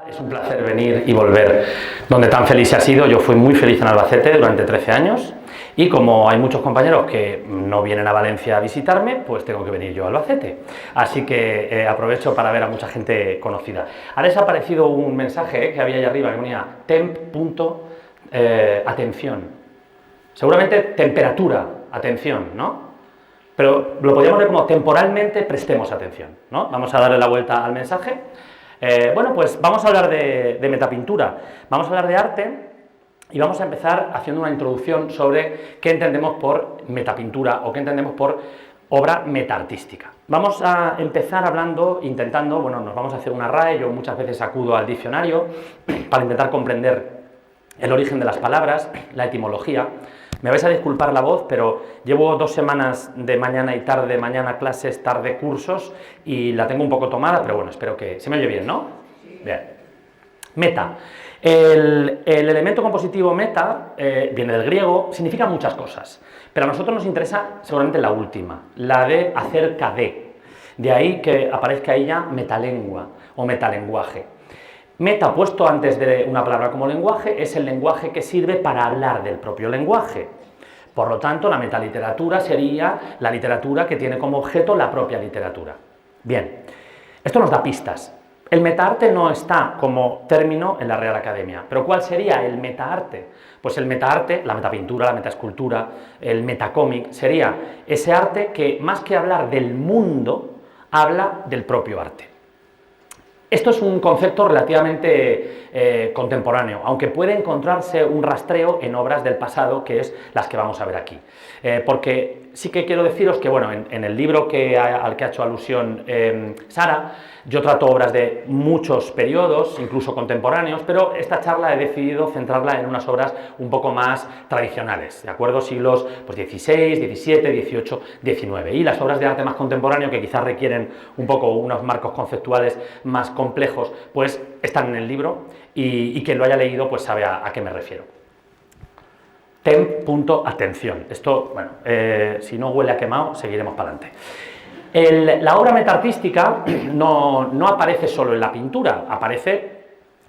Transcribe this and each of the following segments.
Es un placer venir y volver donde tan feliz se ha sido. Yo fui muy feliz en Albacete durante 13 años y como hay muchos compañeros que no vienen a Valencia a visitarme, pues tengo que venir yo a Albacete. Así que aprovecho para ver a mucha gente conocida. Ahora les ha aparecido un mensaje que había ahí arriba que ponía temp.atención. Seguramente temperatura, atención, ¿no? Pero lo podríamos ver como temporalmente prestemos atención, ¿no? Vamos a darle la vuelta al mensaje. Bueno, pues vamos a hablar de metapintura, vamos a hablar de arte y vamos a empezar haciendo una introducción sobre qué entendemos por metapintura o qué entendemos por obra metaartística. Vamos a empezar hablando, intentando, bueno, nos vamos a hacer una RAE, yo muchas veces acudo al diccionario para intentar comprender el origen de las palabras, la etimología. Me vais a disculpar la voz, pero llevo 2 semanas de mañana y tarde, mañana clases, tarde cursos, y la tengo un poco tomada, pero bueno, espero que... ¿Se me oye bien, no? Bien. Meta. El elemento compositivo meta viene del griego, significa muchas cosas, pero a nosotros nos interesa seguramente la última, la de acerca de. De ahí que aparezca ella metalengua o metalenguaje. Meta, puesto antes de una palabra como lenguaje, es el lenguaje que sirve para hablar del propio lenguaje. Por lo tanto, la metaliteratura sería la literatura que tiene como objeto la propia literatura. Bien, esto nos da pistas. El metaarte no está como término en la Real Academia, pero ¿cuál sería el metaarte? Pues el metaarte, la metapintura, la metaescultura, el metacómic, sería ese arte que, más que hablar del mundo, habla del propio arte. Esto es un concepto relativamente contemporáneo, aunque puede encontrarse un rastreo en obras del pasado, que es las que vamos a ver aquí. Porque sí que quiero deciros que, bueno, en el libro al que ha hecho alusión Sara, yo trato obras de muchos periodos, incluso contemporáneos, pero esta charla he decidido centrarla en unas obras un poco más tradicionales, ¿de acuerdo? Siglos pues, XVI, XVII, XVIII, XIX. Y las obras de arte más contemporáneo, que quizás requieren un poco unos marcos conceptuales más complejos, pues están en el libro y quien lo haya leído pues sabe a qué me refiero. Temp.atención. Esto, bueno, si no huele a quemado, seguiremos para adelante. La obra metaartística no aparece solo en la pintura, aparece,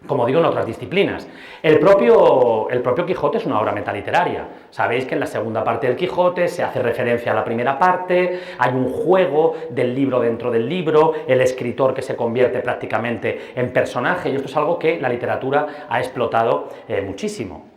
como digo, en otras disciplinas. El propio Quijote es una obra metaliteraria. Sabéis que en la segunda parte del Quijote se hace referencia a la primera parte, hay un juego del libro dentro del libro, el escritor que se convierte prácticamente en personaje, y esto es algo que la literatura ha explotado muchísimo.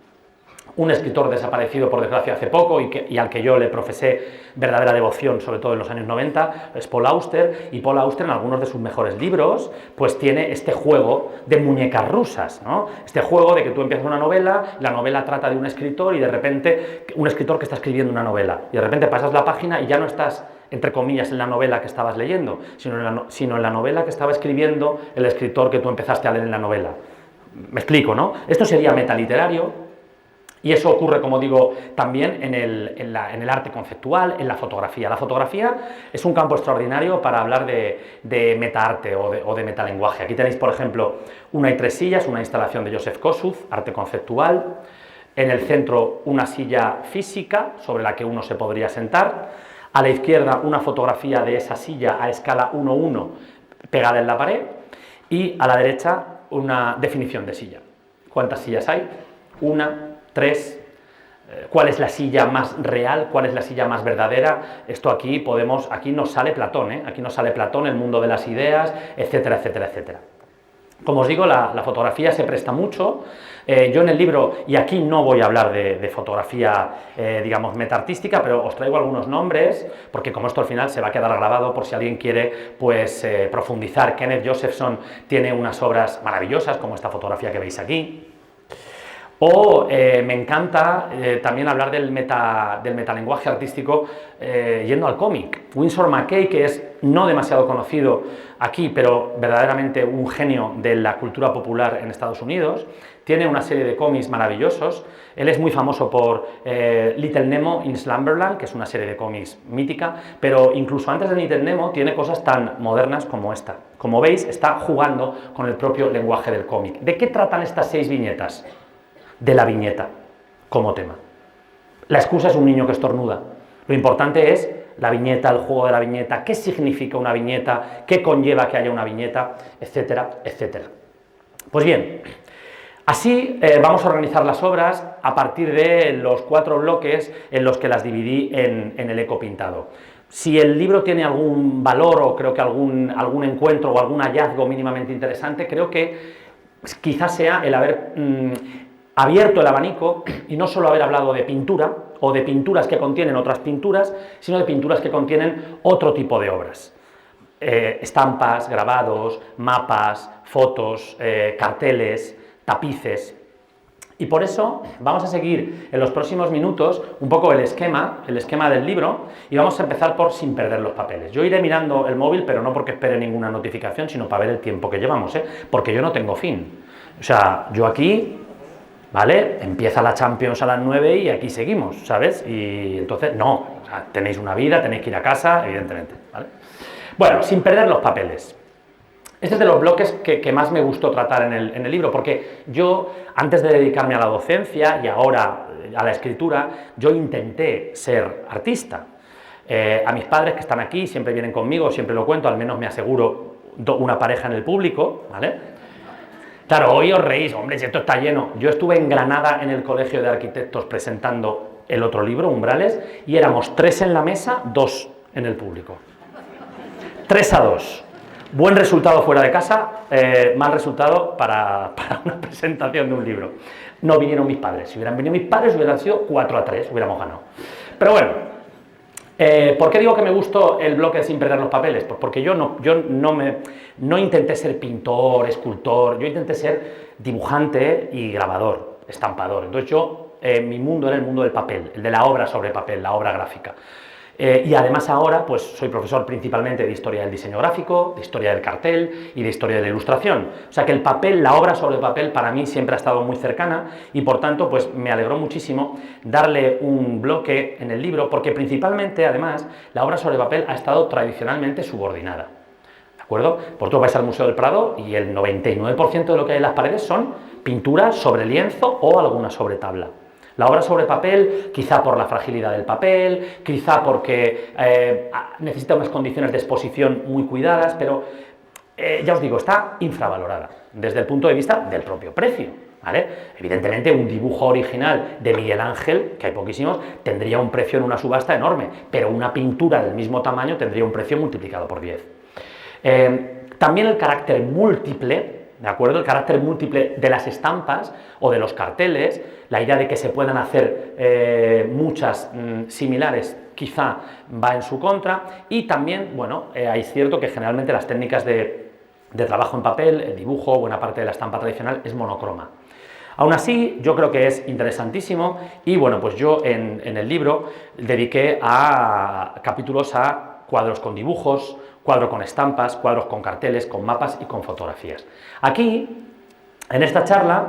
Un escritor desaparecido, por desgracia, hace poco y al que yo le profesé verdadera devoción, sobre todo en los años 90, es Paul Auster, y Paul Auster en algunos de sus mejores libros pues tiene este juego de muñecas rusas, ¿no? Este juego de que tú empiezas una novela, la novela trata de un escritor y de repente un escritor que está escribiendo una novela y de repente pasas la página y ya no estás entre comillas en la novela que estabas leyendo, sino en la novela que estaba escribiendo el escritor que tú empezaste a leer en la novela. Me explico, ¿no? Esto sería metaliterario. Y eso ocurre, como digo, también en el arte conceptual, en la fotografía. La fotografía es un campo extraordinario para hablar de metaarte o de metalenguaje. Aquí tenéis, por ejemplo, Una y tres sillas, una instalación de Joseph Kosuth, arte conceptual. En el centro, una silla física sobre la que uno se podría sentar. A la izquierda, una fotografía de esa silla a escala 1:1 pegada en la pared. Y a la derecha, una definición de silla. ¿Cuántas sillas hay? 1, 3, ¿cuál es la silla más real? ¿Cuál es la silla más verdadera? Esto aquí nos sale Platón, aquí nos sale Platón, el mundo de las ideas, etcétera, etcétera, etcétera. Como os digo, la fotografía se presta mucho. Yo en el libro, y aquí no voy a hablar de fotografía, digamos, metaartística, pero os traigo algunos nombres, porque como esto al final se va a quedar grabado por si alguien quiere, pues, profundizar. Kenneth Josephson tiene unas obras maravillosas, como esta fotografía que veis aquí. O me encanta también hablar del metalenguaje artístico yendo al cómic. Winsor McCay, que es no demasiado conocido aquí, pero verdaderamente un genio de la cultura popular en Estados Unidos, tiene una serie de cómics maravillosos. Él es muy famoso por Little Nemo in Slumberland, que es una serie de cómics mítica, pero incluso antes de Little Nemo tiene cosas tan modernas como esta. Como veis, está jugando con el propio lenguaje del cómic. ¿De qué tratan estas 6 viñetas? De la viñeta como tema. La excusa es un niño que estornuda. Lo importante es la viñeta, el juego de la viñeta, qué significa una viñeta, qué conlleva que haya una viñeta, etcétera, etcétera. Pues bien, así vamos a organizar las obras a partir de los 4 bloques en los que las dividí en el eco pintado. Si el libro tiene algún valor o creo que algún encuentro o algún hallazgo mínimamente interesante, creo que quizás sea el haber abierto el abanico y no solo haber hablado de pintura o de pinturas que contienen otras pinturas, sino de pinturas que contienen otro tipo de obras. Estampas, grabados, mapas, fotos, carteles, tapices. Y por eso vamos a seguir en los próximos minutos un poco el esquema del libro, y vamos a empezar por Sin perder los papeles. Yo iré mirando el móvil, pero no porque espere ninguna notificación, sino para ver el tiempo que llevamos, porque yo no tengo fin. O sea, yo aquí, ¿vale? Empieza la Champions a las 9 y aquí seguimos, ¿sabes? Y entonces, no, o sea, tenéis una vida, tenéis que ir a casa, evidentemente, ¿vale? Bueno, sin perder los papeles. Este es de los bloques que más me gustó tratar en el libro, porque yo, antes de dedicarme a la docencia y ahora a la escritura, yo intenté ser artista. A mis padres que están aquí, siempre vienen conmigo, siempre lo cuento, al menos me aseguro una pareja en el público, ¿vale? Claro, hoy os reís, hombre, si esto está lleno. Yo estuve en Granada en el Colegio de Arquitectos presentando el otro libro, Umbrales, y éramos 3 en la mesa, 2 en el público. 3-2. Buen resultado fuera de casa, mal resultado para una presentación de un libro. No vinieron mis padres. Si hubieran venido mis padres, hubieran sido 4-3, hubiéramos ganado. Pero bueno, ¿por qué digo que me gustó el bloque de Sin perder los papeles? Pues porque yo no intenté ser pintor, escultor, yo intenté ser dibujante y grabador, estampador. Entonces mi mundo era el mundo del papel, el de la obra sobre papel, la obra gráfica. Y además ahora pues soy profesor principalmente de historia del diseño gráfico, de historia del cartel y de historia de la ilustración. O sea que el papel, la obra sobre papel para mí siempre ha estado muy cercana y por tanto pues me alegró muchísimo darle un bloque en el libro, porque principalmente además la obra sobre papel ha estado tradicionalmente subordinada. ¿De acuerdo? Vosotros vais al Museo del Prado y el 99% de lo que hay en las paredes son pinturas sobre lienzo o alguna sobre tabla. La obra sobre papel, quizá por la fragilidad del papel, quizá porque necesita unas condiciones de exposición muy cuidadas, pero ya os digo, está infravalorada desde el punto de vista del propio precio, ¿vale? Evidentemente un dibujo original de Miguel Ángel, que hay poquísimos, tendría un precio en una subasta enorme, pero una pintura del mismo tamaño tendría un precio multiplicado por 10. También el carácter múltiple, ¿de acuerdo? El carácter múltiple de las estampas o de los carteles, la idea de que se puedan hacer muchas similares, quizá va en su contra, y también, bueno, es cierto que generalmente las técnicas de trabajo en papel, el dibujo, buena parte de la estampa tradicional es monocroma. Aún así, yo creo que es interesantísimo y, bueno, pues yo en el libro dediqué capítulos a cuadros con dibujos, cuadro con estampas, cuadros con carteles, con mapas y con fotografías. Aquí, en esta charla,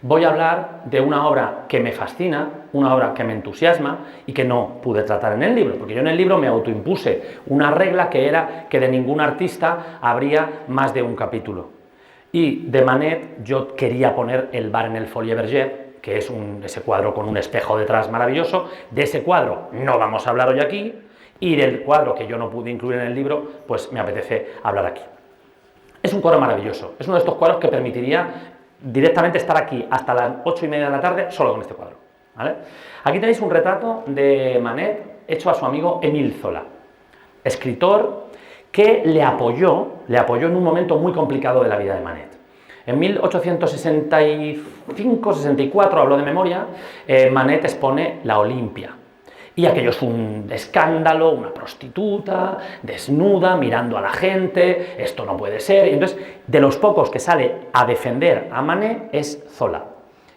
voy a hablar de una obra que me fascina, una obra que me entusiasma y que no pude tratar en el libro, porque yo en el libro me autoimpuse una regla que era que de ningún artista habría más de un capítulo. Y de Manet yo quería poner el bar en el Folie Bergère, que es ese cuadro con un espejo detrás maravilloso. De ese cuadro no vamos a hablar hoy aquí, y del cuadro que yo no pude incluir en el libro, pues me apetece hablar aquí. Es un cuadro maravilloso, es uno de estos cuadros que permitiría directamente estar aquí hasta las 8:30 de la tarde solo con este cuadro, ¿vale? Aquí tenéis un retrato de Manet hecho a su amigo Émile Zola, escritor que le apoyó en un momento muy complicado de la vida de Manet. En 1865-64, hablo de memoria, Manet expone la Olimpia. Y aquello es un escándalo, una prostituta, desnuda, mirando a la gente, esto no puede ser. Y entonces, de los pocos que sale a defender a Manet es Zola.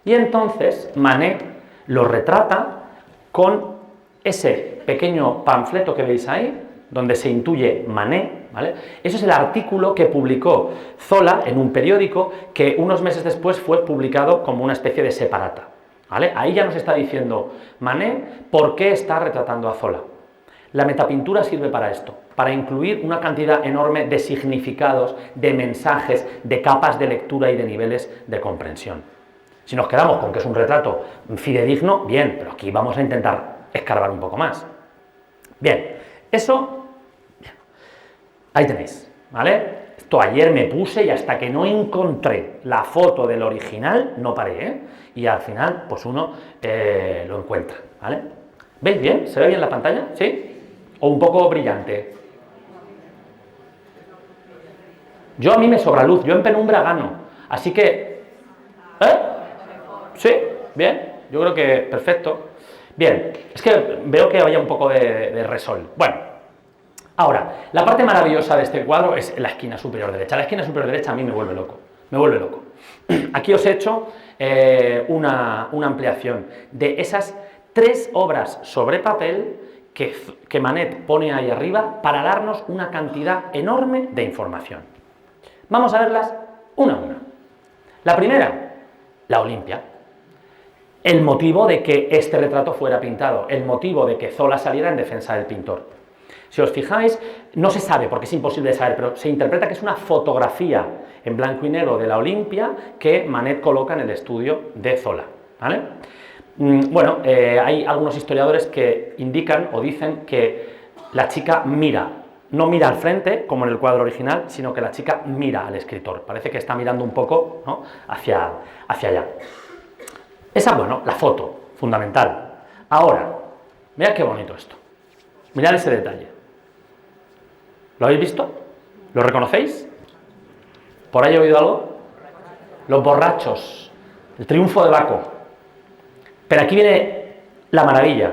Y entonces Manet lo retrata con ese pequeño panfleto que veis ahí, donde se intuye Manet, ¿vale? Eso es el artículo que publicó Zola en un periódico que unos meses después fue publicado como una especie de separata. ¿Vale? Ahí ya nos está diciendo Manet por qué está retratando a Zola. La metapintura sirve para esto, para incluir una cantidad enorme de significados, de mensajes, de capas de lectura y de niveles de comprensión. Si nos quedamos con que es un retrato fidedigno, bien, pero aquí vamos a intentar escarbar un poco más. Bien, eso, ahí tenéis, ¿vale? Esto ayer me puse y hasta que no encontré la foto del original, no paré, ¿eh? Y al final, pues uno lo encuentra, ¿vale? ¿Veis bien? ¿Se ve bien la pantalla? ¿Sí? ¿O un poco brillante? Yo a mí me sobra luz, yo en penumbra gano, así que... ¿Eh? ¿Sí? ¿Bien? Yo creo que perfecto. Bien, es que veo que había un poco de resol. Bueno, ahora, la parte maravillosa de este cuadro es la esquina superior derecha. La esquina superior derecha a mí me vuelve loco, me vuelve loco. Aquí os he hecho una ampliación de esas 3 obras sobre papel que Manet pone ahí arriba para darnos una cantidad enorme de información. Vamos a verlas una a una. La primera, la Olimpia. El motivo de que este retrato fuera pintado, el motivo de que Zola saliera en defensa del pintor. Si os fijáis, no se sabe, porque es imposible de saber, pero se interpreta que es una fotografía en blanco y negro de la Olimpia que Manet coloca en el estudio de Zola, ¿vale? Bueno, hay algunos historiadores que indican o dicen que la chica mira, no mira al frente, como en el cuadro original, sino que la chica mira al escritor. Parece que está mirando un poco, ¿no?, hacia allá. Esa, bueno, la foto, fundamental. Ahora, mirad qué bonito esto. Mirad ese detalle. ¿Lo habéis visto? ¿Lo reconocéis? ¿Por ahí he oído algo? Los borrachos. El triunfo de Baco. Pero aquí viene la maravilla.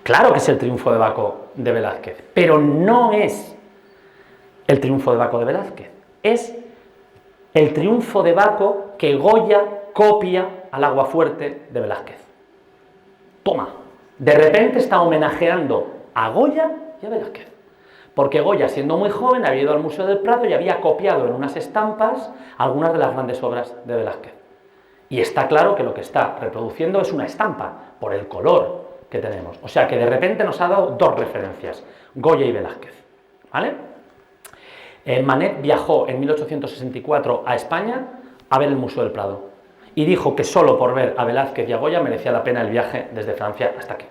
Claro que es el triunfo de Baco de Velázquez, pero no es el triunfo de Baco de Velázquez. Es el triunfo de Baco que Goya copia al Aguafuerte de Velázquez. Toma, de repente está homenajeando a Goya y a Velázquez, porque Goya, siendo muy joven, había ido al Museo del Prado y había copiado en unas estampas algunas de las grandes obras de Velázquez. Y está claro que lo que está reproduciendo es una estampa, por el color que tenemos. O sea que de repente nos ha dado 2 referencias, Goya y Velázquez, ¿vale? Manet viajó en 1864 a España a ver el Museo del Prado. Y dijo que solo por ver a Velázquez y a Goya merecía la pena el viaje desde Francia hasta aquí.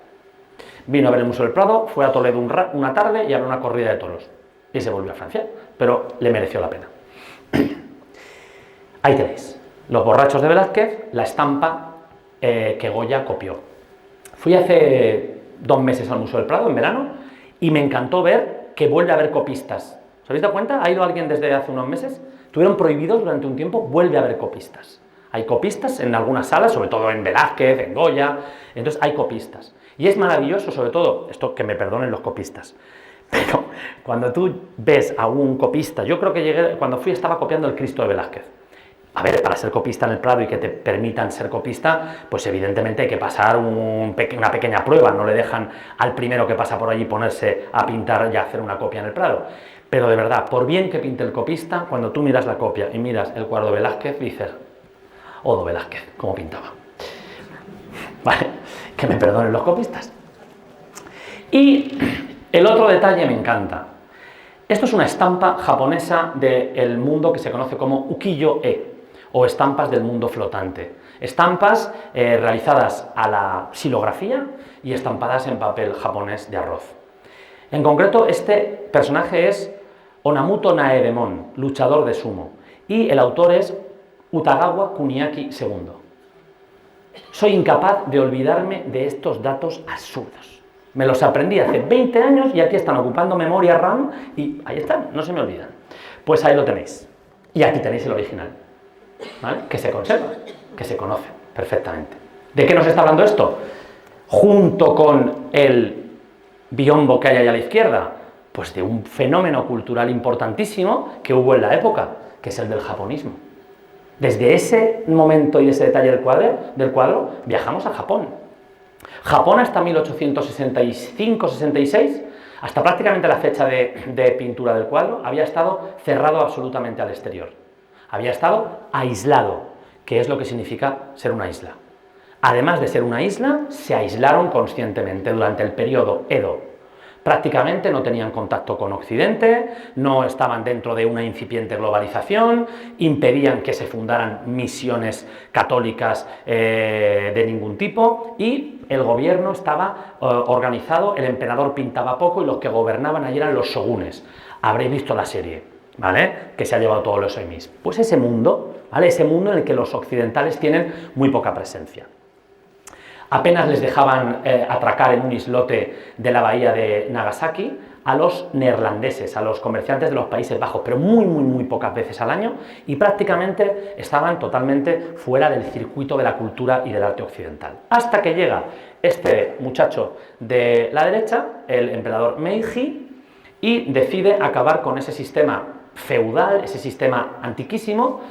Vino a ver el Museo del Prado, fue a Toledo una tarde y a ver una corrida de toros. Y se volvió a Francia, pero le mereció la pena. Ahí tenéis, los borrachos de Velázquez, la estampa que Goya copió. Fui hace 2 meses al Museo del Prado, en verano, y me encantó ver que vuelve a haber copistas. ¿Os habéis dado cuenta? ¿Ha ido alguien desde hace unos meses? Estuvieron prohibidos durante un tiempo, vuelve a haber copistas. Hay copistas en algunas salas, sobre todo en Velázquez, en Goya, entonces hay copistas. Y es maravilloso, sobre todo, esto que me perdonen los copistas, pero cuando tú ves a un copista, yo creo que cuando fui estaba copiando el Cristo de Velázquez. A ver, para ser copista en el Prado y que te permitan ser copista, pues evidentemente hay que pasar una pequeña prueba, no le dejan al primero que pasa por allí ponerse a pintar y a hacer una copia en el Prado. Pero de verdad, por bien que pinte el copista, cuando tú miras la copia y miras el cuadro de Velázquez, dices... Odo Velázquez, como pintaba. Vale, que me perdonen los copistas. Y el otro detalle me encanta. Esto es una estampa japonesa del mundo que se conoce como ukiyo-e, o estampas del mundo flotante. Estampas realizadas a la xilografía y estampadas en papel japonés de arroz. En concreto, este personaje es Onamuto Naedemon, luchador de sumo, y el autor es Utagawa Kuniaki II. Soy incapaz de olvidarme de estos datos absurdos. Me los aprendí hace 20 años y aquí están ocupando memoria RAM y ahí están, no se me olvidan. Pues ahí lo tenéis. Y aquí tenéis el original, ¿vale?, que se conserva, que se conoce perfectamente. ¿De qué nos está hablando esto? Junto con el biombo que hay ahí a la izquierda, pues de un fenómeno cultural importantísimo que hubo en la época, que es el del japonismo. Desde ese momento y ese detalle del cuadro viajamos a Japón. Japón hasta 1865-66, hasta prácticamente la fecha de pintura del cuadro, había estado cerrado absolutamente al exterior. Había estado aislado, que es lo que significa ser una isla. Además de ser una isla, se aislaron conscientemente durante el periodo Edo. Prácticamente no tenían contacto con Occidente, no estaban dentro de una incipiente globalización, impedían que se fundaran misiones católicas de ningún tipo y el gobierno estaba organizado, el emperador pintaba poco y los que gobernaban allí eran los shogunes. Habréis visto la serie. ¿vale? Que se ha llevado todos los Emmys. Pues ese mundo, ¿vale? Ese mundo en el que los occidentales tienen muy poca presencia. Apenas les dejaban atracar en un islote de la bahía de Nagasaki a los neerlandeses, a los comerciantes de los Países Bajos, pero muy pocas veces al año, y prácticamente estaban totalmente fuera del circuito de la cultura y del arte occidental. Hasta que llega este muchacho de la derecha, el emperador Meiji, y decide acabar con ese sistema feudal, ese sistema antiquísimo,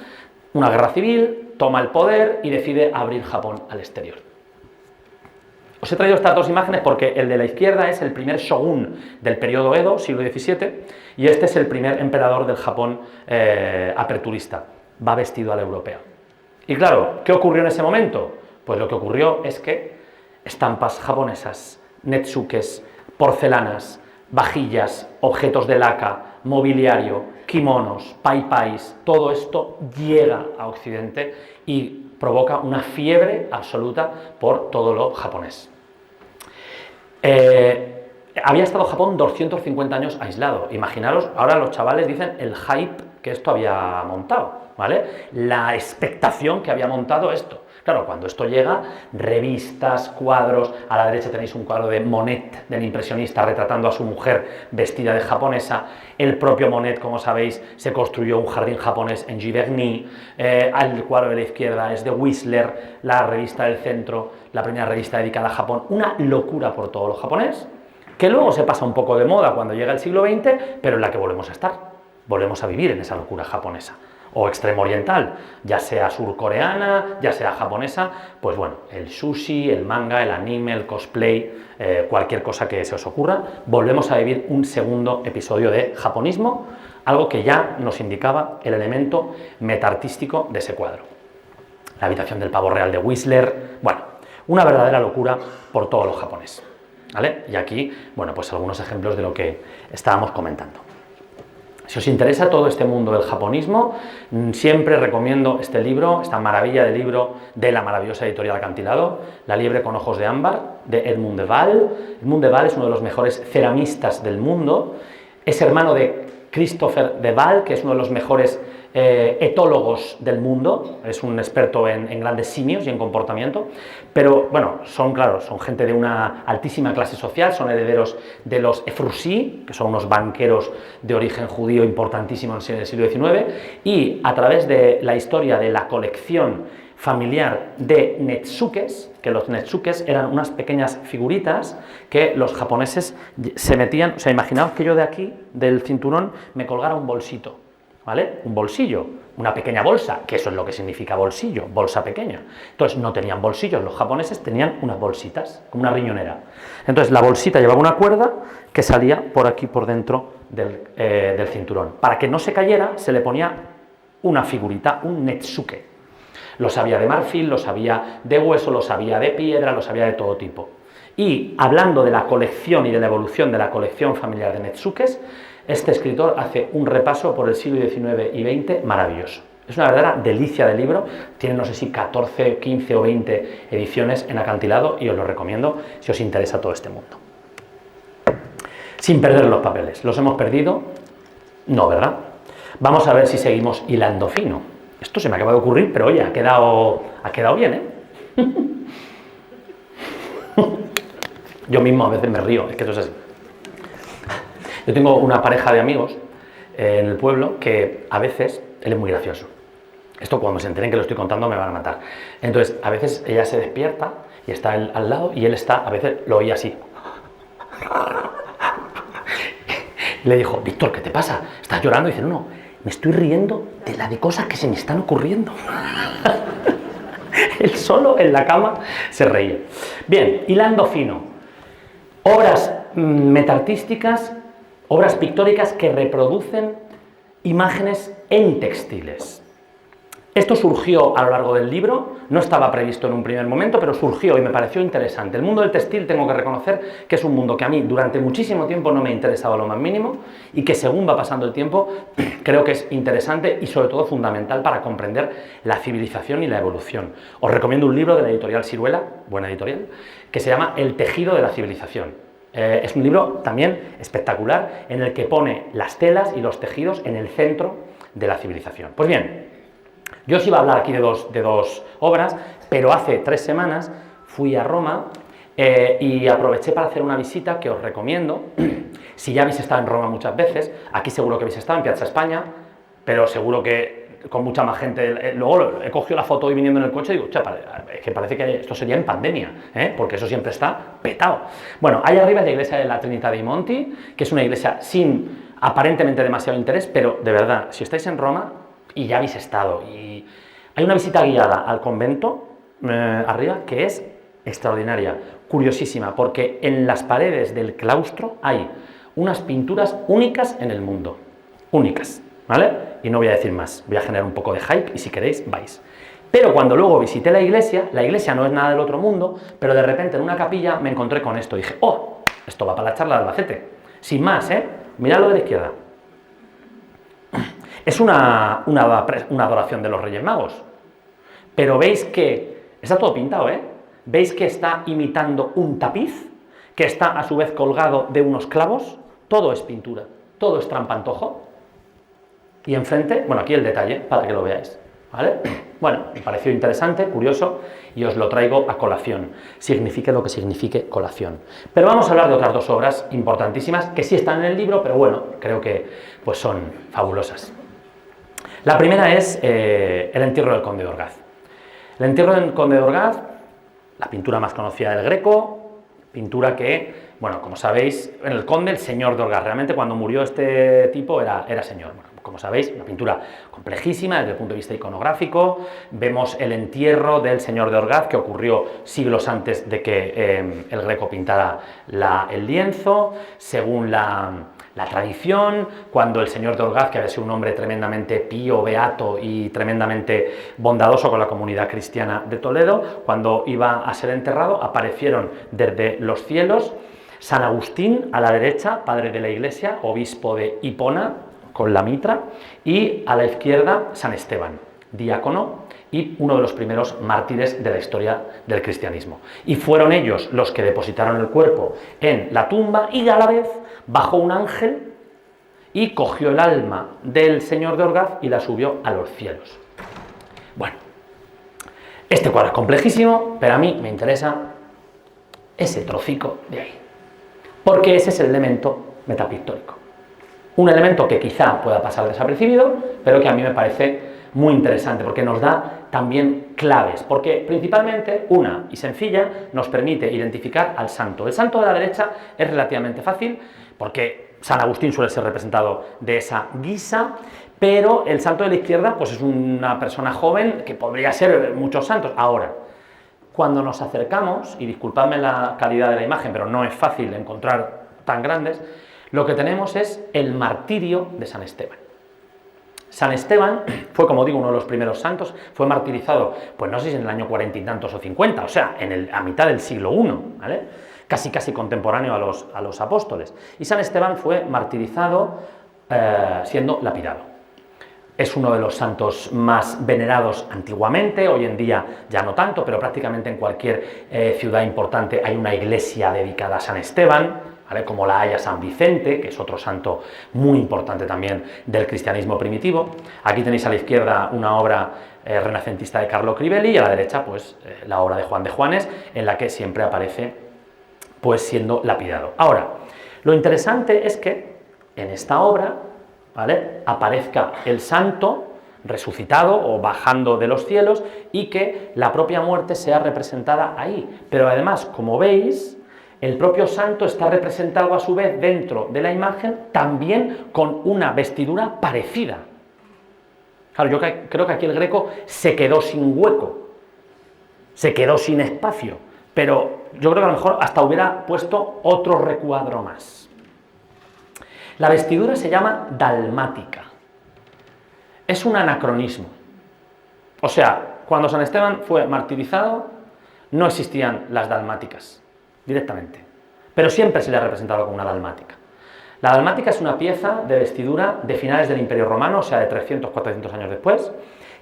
una guerra civil, toma el poder y decide abrir Japón al exterior. Os he traído estas dos imágenes porque el de la izquierda es el primer shogun del periodo Edo, siglo XVII, y este es el primer emperador del Japón aperturista. Va vestido a la europea. Y claro, ¿qué ocurrió en ese momento? Pues lo que ocurrió es que estampas japonesas, netsukes, porcelanas, vajillas, objetos de laca, mobiliario, kimonos, paipais, todo esto llega a Occidente y provoca una fiebre absoluta por todo lo japonés. Había estado Japón 250 años aislado. Imaginaros, ahora los chavales dicen el hype que esto había montado, ¿vale? La expectación que había montado esto. Claro, cuando esto llega, revistas, cuadros, a la derecha tenéis un cuadro de Monet, del impresionista, retratando a su mujer vestida de japonesa. El propio Monet, como sabéis, se construyó un jardín japonés en Giverny. El cuadro de la izquierda es de Whistler, la revista del centro, la primera revista dedicada a Japón. Una locura por todo lo japonés, que luego se pasa un poco de moda cuando llega el siglo XX, pero en la que volvemos a estar. Volvemos a vivir en esa locura japonesa. O extremo oriental, ya sea surcoreana, ya sea japonesa, pues bueno, el sushi, el manga, el anime, el cosplay, cualquier cosa que se os ocurra, volvemos a vivir un segundo episodio de japonismo, algo que ya nos indicaba el elemento metaartístico de ese cuadro. La habitación del pavo real de Whistler, bueno, una verdadera locura por todo lo japonés, ¿vale? Y aquí, bueno, pues algunos ejemplos de lo que estábamos comentando. Si os interesa todo este mundo del japonismo, siempre recomiendo este libro, esta maravilla de libro de la maravillosa editorial Acantilado, La liebre con ojos de ámbar, de Edmund de Waal. Edmund de Waal es uno de los mejores ceramistas del mundo, es hermano de Christopher de Waal, que es uno de los mejores etólogos del mundo, es un experto en grandes simios y en comportamiento, pero bueno, son gente de una altísima clase social, son herederos de los Ephrussi, que son unos banqueros de origen judío importantísimos en el siglo XIX, y a través de la historia de la colección familiar de netsukes, que los netsukes eran unas pequeñas figuritas que los japoneses se metían, o sea, imaginaos que yo de aquí, del cinturón, me colgara un bolsito, ¿vale? Un bolsillo, una pequeña bolsa, que eso es lo que significa bolsillo, bolsa pequeña. Entonces no tenían bolsillos, los japoneses tenían unas bolsitas, como una riñonera. Entonces la bolsita llevaba una cuerda que salía por aquí, por dentro del cinturón. Para que no se cayera, se le ponía una figurita, un netsuke. Los había de marfil, los había de hueso, los había de piedra, los había de todo tipo. Y hablando de la colección y de la evolución de la colección familiar de netsukes, este escritor hace un repaso por el siglo XIX y XX maravilloso. Es una verdadera delicia de libro, tiene no sé si 14, 15 o 20 ediciones en Acantilado y os lo recomiendo si os interesa todo este mundo. Sin perder los papeles, ¿los hemos perdido? No, ¿verdad? Vamos a ver si seguimos hilando fino. Esto se me acaba de ocurrir, pero oye, ha quedado bien, ¿eh? Yo mismo a veces me río, es que eso es así. Yo tengo una pareja de amigos en el pueblo que a veces, él es muy gracioso. Esto cuando se enteren que lo estoy contando me van a matar. Entonces, a veces ella se despierta y está él al lado y él está, a veces lo oía así. Y le dijo, Víctor, ¿qué te pasa? ¿Estás llorando? Y dice, no, me estoy riendo de cosas que se me están ocurriendo. Él solo en la cama se reía. Bien, hilando fino. Obras metaartísticas, obras pictóricas que reproducen imágenes en textiles. Esto surgió a lo largo del libro, no estaba previsto en un primer momento, pero surgió y me pareció interesante. El mundo del textil tengo que reconocer que es un mundo que a mí durante muchísimo tiempo no me ha interesado lo más mínimo y que según va pasando el tiempo creo que es interesante y sobre todo fundamental para comprender la civilización y la evolución. Os recomiendo un libro de la editorial Siruela, buena editorial, que se llama El tejido de la civilización. Es un libro también espectacular en el que pone las telas y los tejidos en el centro de la civilización. Pues bien, yo os iba a hablar aquí de dos obras, pero hace 3 semanas fui a Roma y aproveché para hacer una visita que os recomiendo. Si ya habéis estado en Roma muchas veces, aquí seguro que habéis estado en Piazza España, pero seguro que con mucha más gente. Luego he cogido la foto hoy viniendo en el coche y digo, es que parece que esto sería en pandemia, porque eso siempre está petado. Bueno, ahí arriba es la iglesia de la Trinità dei Monti, que es una iglesia sin aparentemente demasiado interés, pero de verdad, si estáis en Roma y ya habéis estado, y hay una visita guiada al convento arriba que es extraordinaria, curiosísima, porque en las paredes del claustro hay unas pinturas únicas en el mundo, únicas, ¿vale? Y no voy a decir más, voy a generar un poco de hype y si queréis vais. Pero cuando luego visité la iglesia no es nada del otro mundo, pero de repente en una capilla me encontré con esto y dije, ¡oh! Esto va para la charla de Albacete. Sin más, mirad lo de la izquierda. Es una adoración de los Reyes Magos. Pero veis que está todo pintado, ¿Veis que está imitando un tapiz? Que está a su vez colgado de unos clavos. Todo es pintura, todo es trampantojo. Y enfrente, bueno, aquí el detalle, para que lo veáis, ¿vale? Bueno, me pareció interesante, curioso, y os lo traigo a colación, signifique lo que signifique colación. Pero vamos a hablar de otras 2 obras importantísimas, que sí están en el libro, pero bueno, creo que pues son fabulosas. La primera es El entierro del conde de Orgaz. El entierro del conde de Orgaz, la pintura más conocida del Greco, pintura que, bueno, como sabéis, en el conde, el señor de Orgaz, realmente cuando murió este tipo era señor. Bueno, como sabéis, una pintura complejísima desde el punto de vista iconográfico. Vemos el entierro del señor de Orgaz, que ocurrió siglos antes de que el Greco pintara el lienzo. Según la tradición, cuando el señor de Orgaz, que había sido un hombre tremendamente pío, beato y tremendamente bondadoso con la comunidad cristiana de Toledo, cuando iba a ser enterrado, aparecieron desde los cielos San Agustín a la derecha, padre de la iglesia, obispo de Hipona, con la mitra, y a la izquierda San Esteban, diácono y uno de los primeros mártires de la historia del cristianismo. Y fueron ellos los que depositaron el cuerpo en la tumba y a la vez bajó un ángel y cogió el alma del señor de Orgaz y la subió a los cielos. Bueno, este cuadro es complejísimo, pero a mí me interesa ese trocico de ahí, porque ese es el elemento metapictórico. Un elemento que quizá pueda pasar desapercibido, pero que a mí me parece muy interesante, porque nos da también claves, porque principalmente, una y sencilla, nos permite identificar al santo. El santo de la derecha es relativamente fácil, porque San Agustín suele ser representado de esa guisa, pero el santo de la izquierda pues es una persona joven que podría ser muchos santos. Ahora, cuando nos acercamos, y disculpadme la calidad de la imagen, pero no es fácil encontrar tan grandes, lo que tenemos es el martirio de San Esteban. San Esteban fue, como digo, uno de los primeros santos, fue martirizado, pues no sé si en el año 40 y tantos o 50, o sea, a mitad del siglo I, ¿vale? Casi contemporáneo a los apóstoles. Y San Esteban fue martirizado siendo lapidado. Es uno de los santos más venerados antiguamente, hoy en día ya no tanto, pero prácticamente en cualquier ciudad importante hay una iglesia dedicada a San Esteban, ¿vale? Como la hay a San Vicente, que es otro santo muy importante también del cristianismo primitivo. Aquí tenéis a la izquierda una obra renacentista de Carlo Crivelli y a la derecha pues la obra de Juan de Juanes, en la que siempre aparece pues siendo lapidado. Ahora, lo interesante es que en esta obra, ¿vale?, aparezca el santo resucitado o bajando de los cielos y que la propia muerte sea representada ahí. Pero además, como veis, el propio santo está representado a su vez dentro de la imagen también con una vestidura parecida. Claro, yo creo que aquí el Greco se quedó sin hueco, se quedó sin espacio, pero yo creo que a lo mejor hasta hubiera puesto otro recuadro más. La vestidura se llama dalmática. Es un anacronismo. O sea, cuando San Esteban fue martirizado, no existían las dalmáticas directamente, pero siempre se le ha representado con una dalmática. La dalmática es una pieza de vestidura de finales del Imperio Romano, o sea, de 300-400 años después,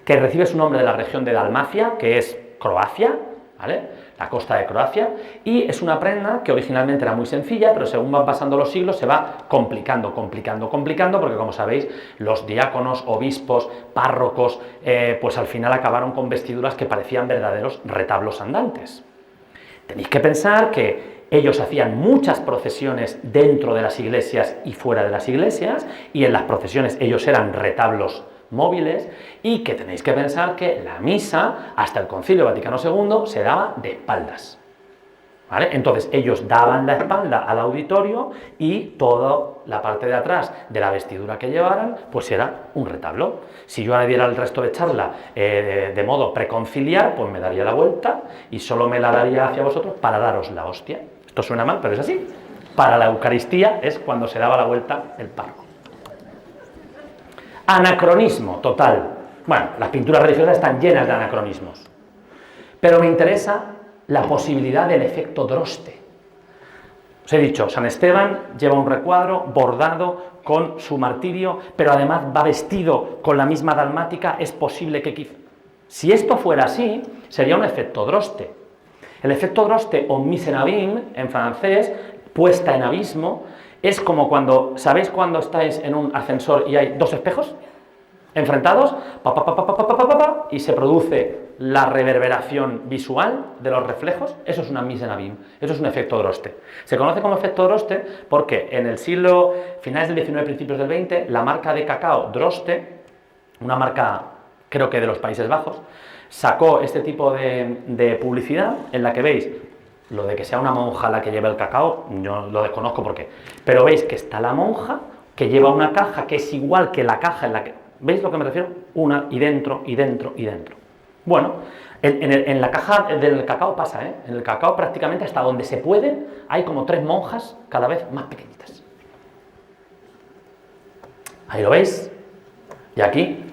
que recibe su nombre de la región de Dalmacia, que es Croacia, ¿vale? la costa de Croacia, y es una prenda que originalmente era muy sencilla, pero según van pasando los siglos se va complicando, porque como sabéis, los diáconos, obispos, párrocos, pues al final acabaron con vestiduras que parecían verdaderos retablos andantes. Tenéis que pensar que ellos hacían muchas procesiones dentro de las iglesias y fuera de las iglesias, y en las procesiones ellos eran retablos móviles, y que tenéis que pensar que la misa, hasta el Concilio Vaticano II, se daba de espaldas. ¿Vale? Entonces ellos daban la espalda al auditorio y toda la parte de atrás de la vestidura que llevaran, pues era un retablo. Si yo ahora diera el resto de charla de modo preconciliar, pues me daría la vuelta y solo me la daría hacia vosotros para daros la hostia. Esto suena mal, pero es así. Para la Eucaristía es cuando se daba la vuelta el párroco. Anacronismo total. Bueno, las pinturas religiosas están llenas de anacronismos. Pero me interesa la posibilidad del efecto Droste. Os he dicho, San Esteban lleva un recuadro bordado con su martirio, pero además va vestido con la misma dalmática. Es posible que si esto fuera así, sería un efecto Droste. El efecto Droste, o mise en abîme, en francés, puesta en abismo, es como cuando, ¿sabéis cuando estáis en un ascensor y hay dos espejos enfrentados? Y se produce la reverberación visual de los reflejos. Eso es una mise en abîme, eso es un efecto Droste. Se conoce como efecto Droste porque en el siglo, finales del XIX, principios del XX, la marca de cacao Droste, una marca creo que de los Países Bajos, sacó este tipo de publicidad en la que veis lo de que sea una monja la que lleva el cacao, yo lo desconozco por qué, pero veis que está la monja que lleva una caja que es igual que la caja en la que... ¿Veis lo que me refiero? Una y dentro, y dentro, y dentro. Bueno, en la caja del cacao pasa, ¿eh? En el cacao prácticamente hasta donde se puede hay como 3 monjas cada vez más pequeñitas. Ahí lo veis. Y aquí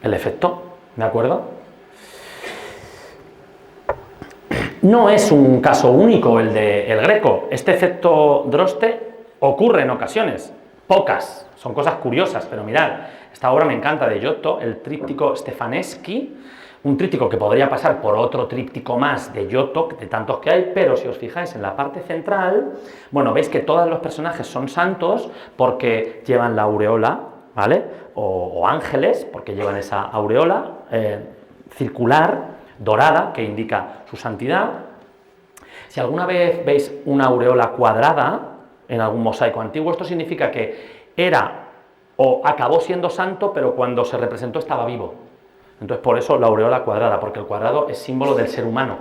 el efecto, ¿de acuerdo? No es un caso único el de El Greco. Este efecto Droste ocurre en ocasiones, pocas, son cosas curiosas, pero mirad, esta obra me encanta de Giotto, el tríptico Stefaneschi, un tríptico que podría pasar por otro tríptico más de Giotto, de tantos que hay, pero si os fijáis en la parte central, bueno, veis que todos los personajes son santos porque llevan la aureola, ¿vale? O ángeles, porque llevan esa aureola circular, dorada, que indica su santidad. Si alguna vez veis una aureola cuadrada en algún mosaico antiguo, esto significa que era o acabó siendo santo, pero cuando se representó estaba vivo. Entonces por eso la aureola cuadrada, porque el cuadrado es símbolo del ser humano.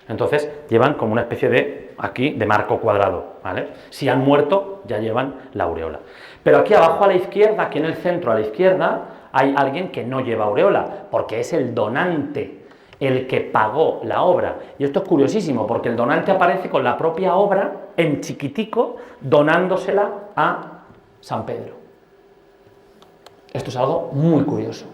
Entonces llevan como una especie de, aquí, de marco cuadrado, ¿vale? Si han muerto, ya llevan la aureola. Pero aquí abajo a la izquierda, aquí en el centro a la izquierda, hay alguien que no lleva aureola, porque es el donante, el que pagó la obra. Y esto es curiosísimo, porque el donante aparece con la propia obra, en chiquitico, donándosela a San Pedro. Esto es algo muy curioso.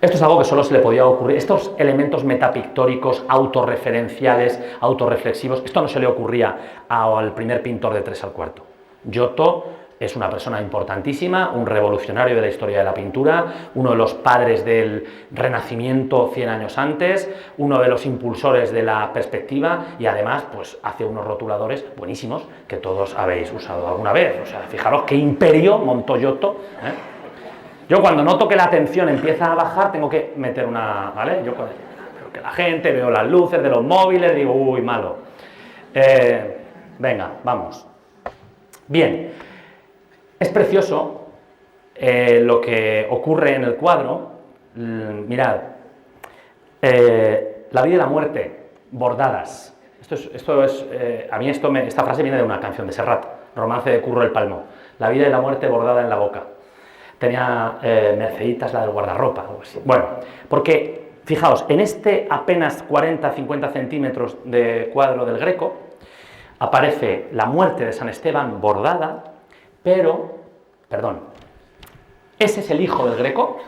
Esto es algo que solo se le podía ocurrir. Estos elementos metapictóricos, autorreferenciales, autorreflexivos, esto no se le ocurría al primer pintor de 3 al cuarto. Giotto es una persona importantísima, un revolucionario de la historia de la pintura, uno de los padres del Renacimiento 100 años antes, uno de los impulsores de la perspectiva y además pues hace unos rotuladores buenísimos que todos habéis usado alguna vez. O sea, fijaros qué imperio montó Giotto, ¿eh? Yo cuando noto que la tensión empieza a bajar tengo que meter una... ¿vale? Yo veo que la gente, veo las luces de los móviles, digo, uy, malo. Venga, vamos. Bien. Es precioso lo que ocurre en el cuadro. Mirad, la vida y la muerte bordadas. A mí esta frase viene de una canción de Serrat, Romance de Curro el Palmo. La vida y la muerte bordada en la boca. Tenía Merceditas, la del guardarropa, algo así. Bueno, porque, fijaos, en este apenas 40-50 centímetros de cuadro del Greco aparece la muerte de San Esteban bordada. Pero, perdón, ese es el hijo del Greco,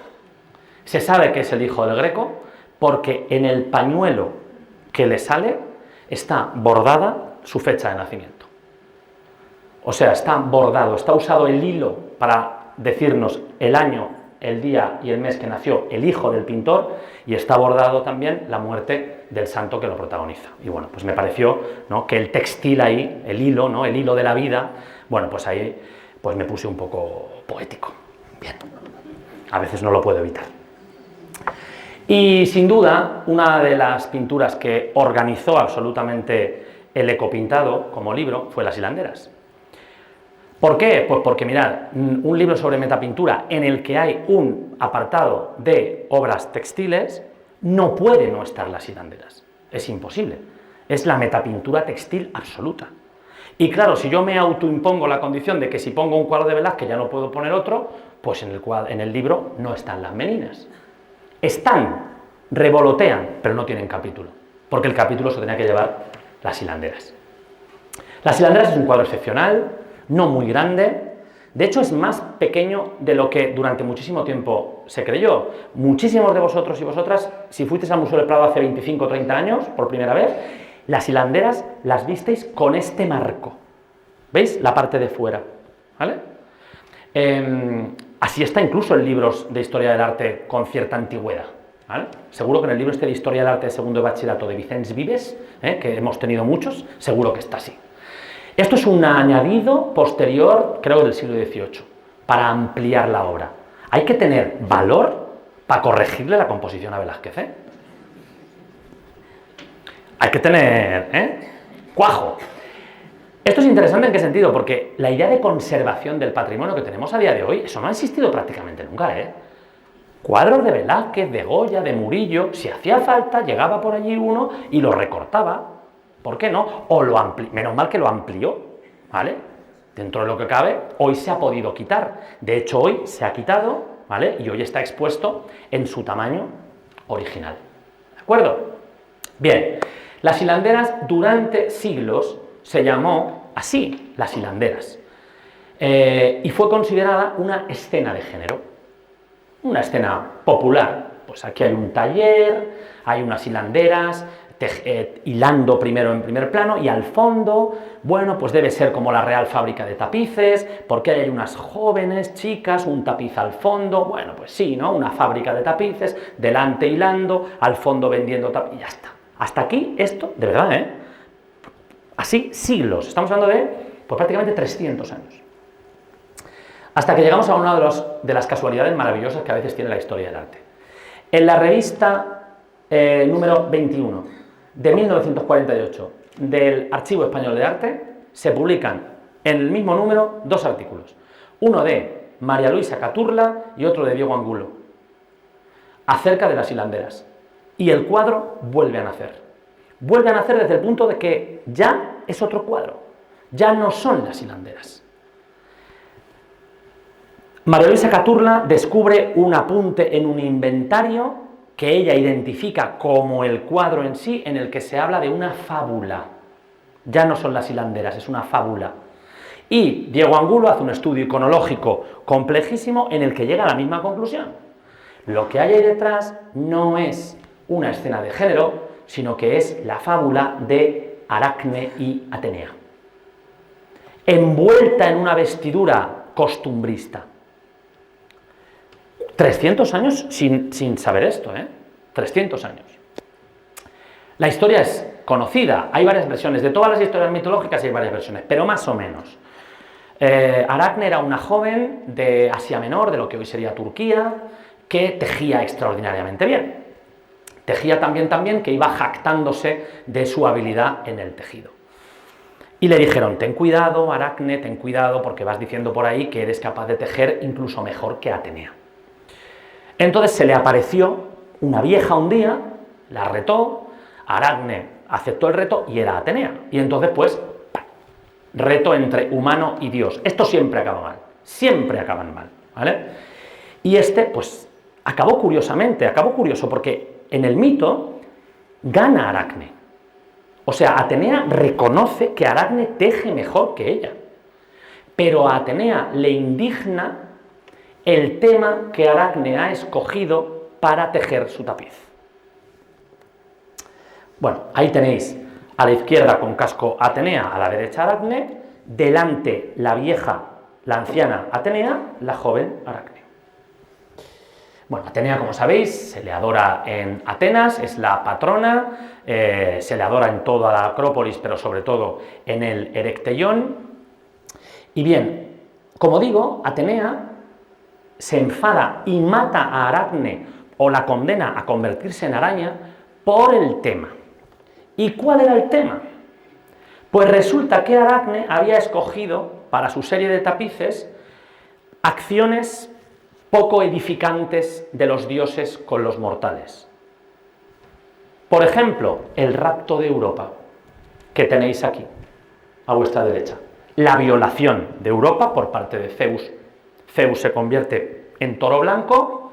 se sabe que es el hijo del Greco, porque en el pañuelo que le sale está bordada su fecha de nacimiento. O sea, está bordado, está usado el hilo para decirnos el año, el día y el mes que nació el hijo del pintor, y está bordado también la muerte del santo que lo protagoniza. Y bueno, pues me pareció, ¿no?, que el textil ahí, el hilo, ¿no?, el hilo de la vida, bueno, pues ahí pues me puse un poco poético. Bien, a veces no lo puedo evitar. Y sin duda, una de las pinturas que organizó absolutamente el ecopintado como libro fue Las hilanderas. ¿Por qué? Pues porque, mirad, un libro sobre metapintura en el que hay un apartado de obras textiles, no puede no estar Las hilanderas. Es imposible. Es la metapintura textil absoluta. Y claro, si yo me autoimpongo la condición de que si pongo un cuadro de Velázquez ya no puedo poner otro, pues en el libro no están las meninas. Están, revolotean, pero no tienen capítulo, porque el capítulo se tenía que llevar Las hilanderas. Las hilanderas es un cuadro excepcional, no muy grande, de hecho es más pequeño de lo que durante muchísimo tiempo se creyó. Muchísimos de vosotros y vosotras, si fuisteis al Museo del Prado hace 25 o 30 años, por primera vez, las hilanderas las visteis con este marco. ¿Veis? La parte de fuera, ¿vale? Así está incluso en libros de Historia del Arte con cierta antigüedad, ¿vale? Seguro que en el libro este de Historia del Arte de segundo de bachillerato de Vicens Vives, que hemos tenido muchos, seguro que está así. Esto es un añadido posterior, creo, del siglo XVIII, para ampliar la obra. Hay que tener valor para corregirle la composición a Velázquez, ¿eh? Hay que tener, cuajo. Esto es interesante en qué sentido, porque la idea de conservación del patrimonio que tenemos a día de hoy, eso no ha existido prácticamente nunca, ¿eh? Cuadros de Velázquez, de Goya, de Murillo, si hacía falta, llegaba por allí uno y lo recortaba. ¿Por qué no? O lo amplió, menos mal que lo amplió, ¿vale? Dentro de lo que cabe, hoy se ha podido quitar. De hecho, hoy se ha quitado, ¿vale? Y hoy está expuesto en su tamaño original. ¿De acuerdo? Bien, las hilanderas durante siglos se llamó así, las hilanderas. Y fue considerada una escena de género, una escena popular. Pues aquí hay un taller, hay unas hilanderas, hilando primero en primer plano, y al fondo, bueno, pues debe ser como la Real Fábrica de Tapices, porque hay unas jóvenes chicas, un tapiz al fondo, bueno, pues sí, ¿no? Una fábrica de tapices, delante hilando, al fondo vendiendo tapices, y ya está. Hasta aquí esto, de verdad, ¿eh? Así, siglos, estamos hablando de, pues prácticamente 300 años. Hasta que llegamos a una de las casualidades maravillosas que a veces tiene la historia del arte. En la revista número 21 de 1948 del Archivo Español de Arte se publican en el mismo número dos artículos, uno de María Luisa Caturla y otro de Diego Angulo, acerca de las hilanderas, y el cuadro vuelve a nacer. Vuelve a nacer desde el punto de que ya es otro cuadro, ya no son las hilanderas. María Luisa Caturla descubre un apunte en un inventario que ella identifica como el cuadro en sí, en el que se habla de una fábula. Ya no son las hilanderas, es una fábula. Y Diego Angulo hace un estudio iconológico complejísimo en el que llega a la misma conclusión. Lo que hay ahí detrás no es una escena de género, sino que es la fábula de Aracne y Atenea, envuelta en una vestidura costumbrista. 300 años sin saber esto, 300 años. La historia es conocida, hay varias versiones, de todas las historias mitológicas hay varias versiones, pero más o menos. Aracne era una joven de Asia Menor, de lo que hoy sería Turquía, que tejía extraordinariamente bien. Tejía también que iba jactándose de su habilidad en el tejido. Y le dijeron, ten cuidado, Aracne, ten cuidado, porque vas diciendo por ahí que eres capaz de tejer incluso mejor que Atenea. Entonces se le apareció una vieja un día, la retó, Aracne aceptó el reto y era Atenea. Y entonces, pues, reto entre humano y Dios. Esto siempre acaba mal, siempre acaban mal, ¿vale? Y pues, acabó curioso, porque en el mito gana Aracne. O sea, Atenea reconoce que Aracne teje mejor que ella. Pero a Atenea le indigna el tema que Aracne ha escogido para tejer su tapiz. Bueno, ahí tenéis a la izquierda con casco Atenea, a la derecha Aracne, delante la vieja, la anciana Atenea, la joven Aracne. Bueno, Atenea, como sabéis, se le adora en Atenas, es la patrona, se le adora en toda la Acrópolis, pero sobre todo en el Erecteión. Y bien, como digo, Atenea se enfada y mata a Aracne o la condena a convertirse en araña por el tema. ¿Y cuál era el tema? Pues resulta que Aracne había escogido para su serie de tapices acciones poco edificantes de los dioses con los mortales. Por ejemplo, el rapto de Europa, que tenéis aquí, a vuestra derecha. La violación de Europa por parte de Zeus. Zeus se convierte en toro blanco,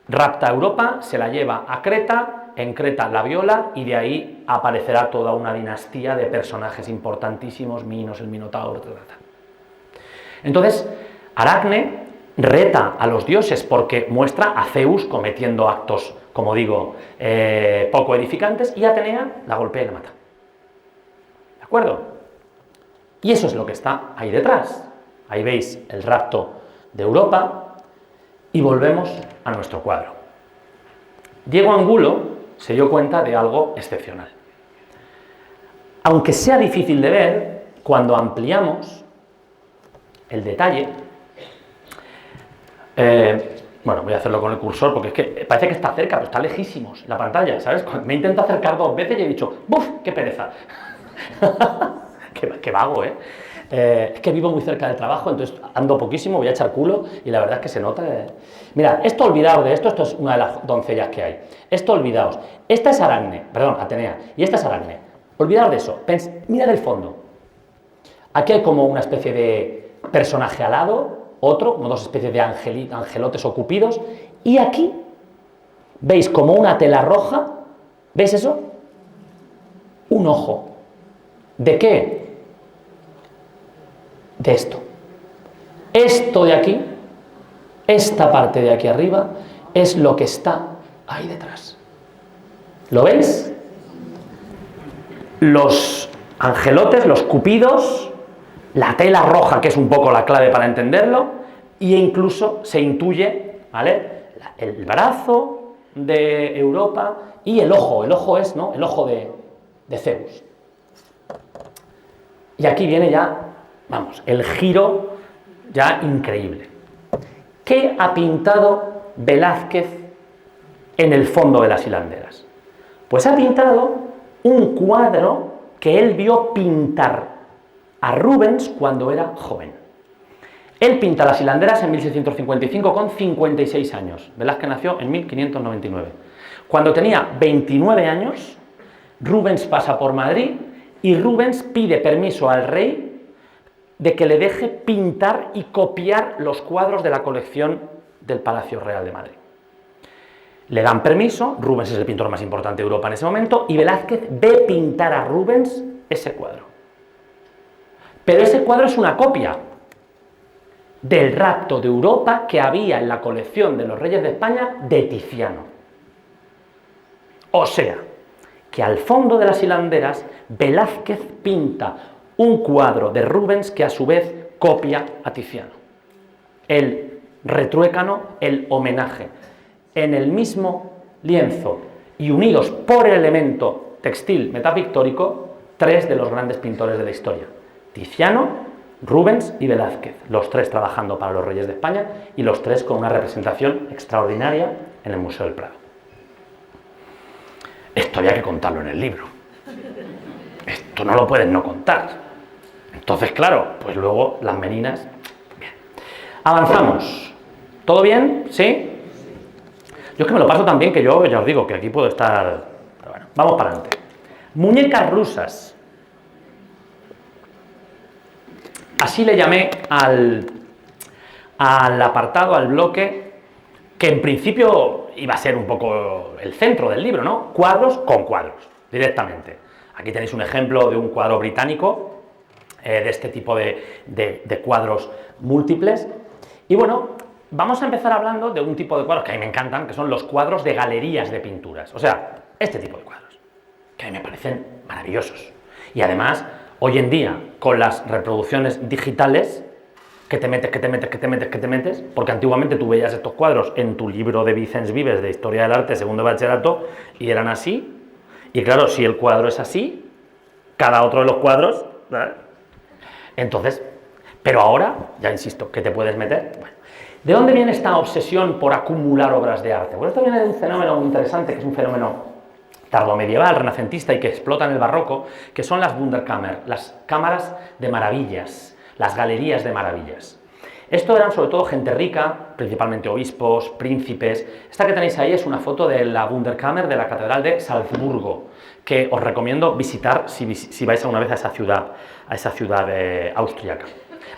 rapta a Europa, se la lleva a Creta, en Creta la viola y de ahí aparecerá toda una dinastía de personajes importantísimos, Minos, el Minotauro, etc. Entonces, Aracne reta a los dioses porque muestra a Zeus cometiendo actos, como digo, poco edificantes, y Atenea la golpea y la mata. ¿De acuerdo? Y eso es lo que está ahí detrás. Ahí veis el rapto de Europa y volvemos a nuestro cuadro. Diego Angulo se dio cuenta de algo excepcional. Aunque sea difícil de ver, cuando ampliamos el detalle, bueno, voy a hacerlo con el cursor porque es que parece que está cerca, pero está lejísimos la pantalla, ¿sabes? Me intento acercar 2 veces y he dicho, ¡buf! ¡Qué pereza! qué vago, ¿eh? Es que vivo muy cerca del trabajo, entonces ando poquísimo, voy a echar culo y la verdad es que se nota. Mirad, esto olvidaos de esto, esto es una de las doncellas que hay. Esto olvidaos. Esta es Aracne, perdón, Atenea, y esta es Aracne. Olvidaos de eso. Mirad el fondo. Aquí hay como una especie de personaje alado, otro, como 2 especies de angelotes o cupidos, y aquí veis como una tela roja, ¿veis eso? Un ojo. ¿De qué? De esto. Esto de aquí, esta parte de aquí arriba, es lo que está ahí detrás. ¿Lo veis? Los angelotes, los cupidos, la tela roja, que es un poco la clave para entenderlo, e incluso se intuye, ¿vale?, el brazo de Europa y el ojo es, ¿no?, el ojo de Zeus. Y aquí viene ya, vamos, el giro ya increíble. ¿Qué ha pintado Velázquez en el fondo de las hilanderas? Pues ha pintado un cuadro que él vio pintar a Rubens cuando era joven. Él pinta las hilanderas en 1655 con 56 años. Velázquez nació en 1599. Cuando tenía 29 años, Rubens pasa por Madrid y Rubens pide permiso al rey de que le deje pintar y copiar los cuadros de la colección del Palacio Real de Madrid. Le dan permiso, Rubens es el pintor más importante de Europa en ese momento, y Velázquez ve pintar a Rubens ese cuadro. Pero ese cuadro es una copia del rapto de Europa que había en la colección de los reyes de España de Tiziano. O sea, que al fondo de las hilanderas Velázquez pinta un cuadro de Rubens que a su vez copia a Tiziano. El retruécano, el homenaje. En el mismo lienzo y unidos por el elemento textil metapictórico, 3 de los grandes pintores de la historia: Tiziano, Rubens y Velázquez, los 3 trabajando para los reyes de España y los 3 con una representación extraordinaria en el Museo del Prado. Esto había que contarlo en el libro. Esto no lo puedes no contar. Entonces, claro, pues luego las meninas. Bien. Avanzamos. ¿Todo bien? ¿Sí? Yo es que me lo paso tan bien que yo ya os digo que aquí puedo estar. Pero bueno, vamos para adelante. Muñecas rusas. Así le llamé al apartado, al bloque, que en principio iba a ser un poco el centro del libro, ¿no? Cuadros con cuadros, directamente. Aquí tenéis un ejemplo de un cuadro británico, de este tipo de cuadros múltiples. Y bueno, vamos a empezar hablando de un tipo de cuadros que a mí me encantan, que son los cuadros de galerías de pinturas. O sea, este tipo de cuadros, que a mí me parecen maravillosos. Y además, hoy en día, con las reproducciones digitales, que te metes, porque antiguamente tú veías estos cuadros en tu libro de Vicens Vives de Historia del Arte, segundo de bachillerato, y eran así, y claro, si el cuadro es así, cada otro de los cuadros, ¿verdad? Entonces, pero ahora, ya insisto, que te puedes meter. Bueno, ¿de dónde viene esta obsesión por acumular obras de arte? Pues esto viene de un fenómeno muy interesante, que es un fenómeno tardomedieval, renacentista y que explota en el barroco, que son las Wunderkammer, las cámaras de maravillas, las galerías de maravillas. Esto eran sobre todo gente rica, principalmente obispos, príncipes. Esta que tenéis ahí es una foto de la Wunderkammer de la Catedral de Salzburgo, que os recomiendo visitar si vais alguna vez a esa ciudad austríaca.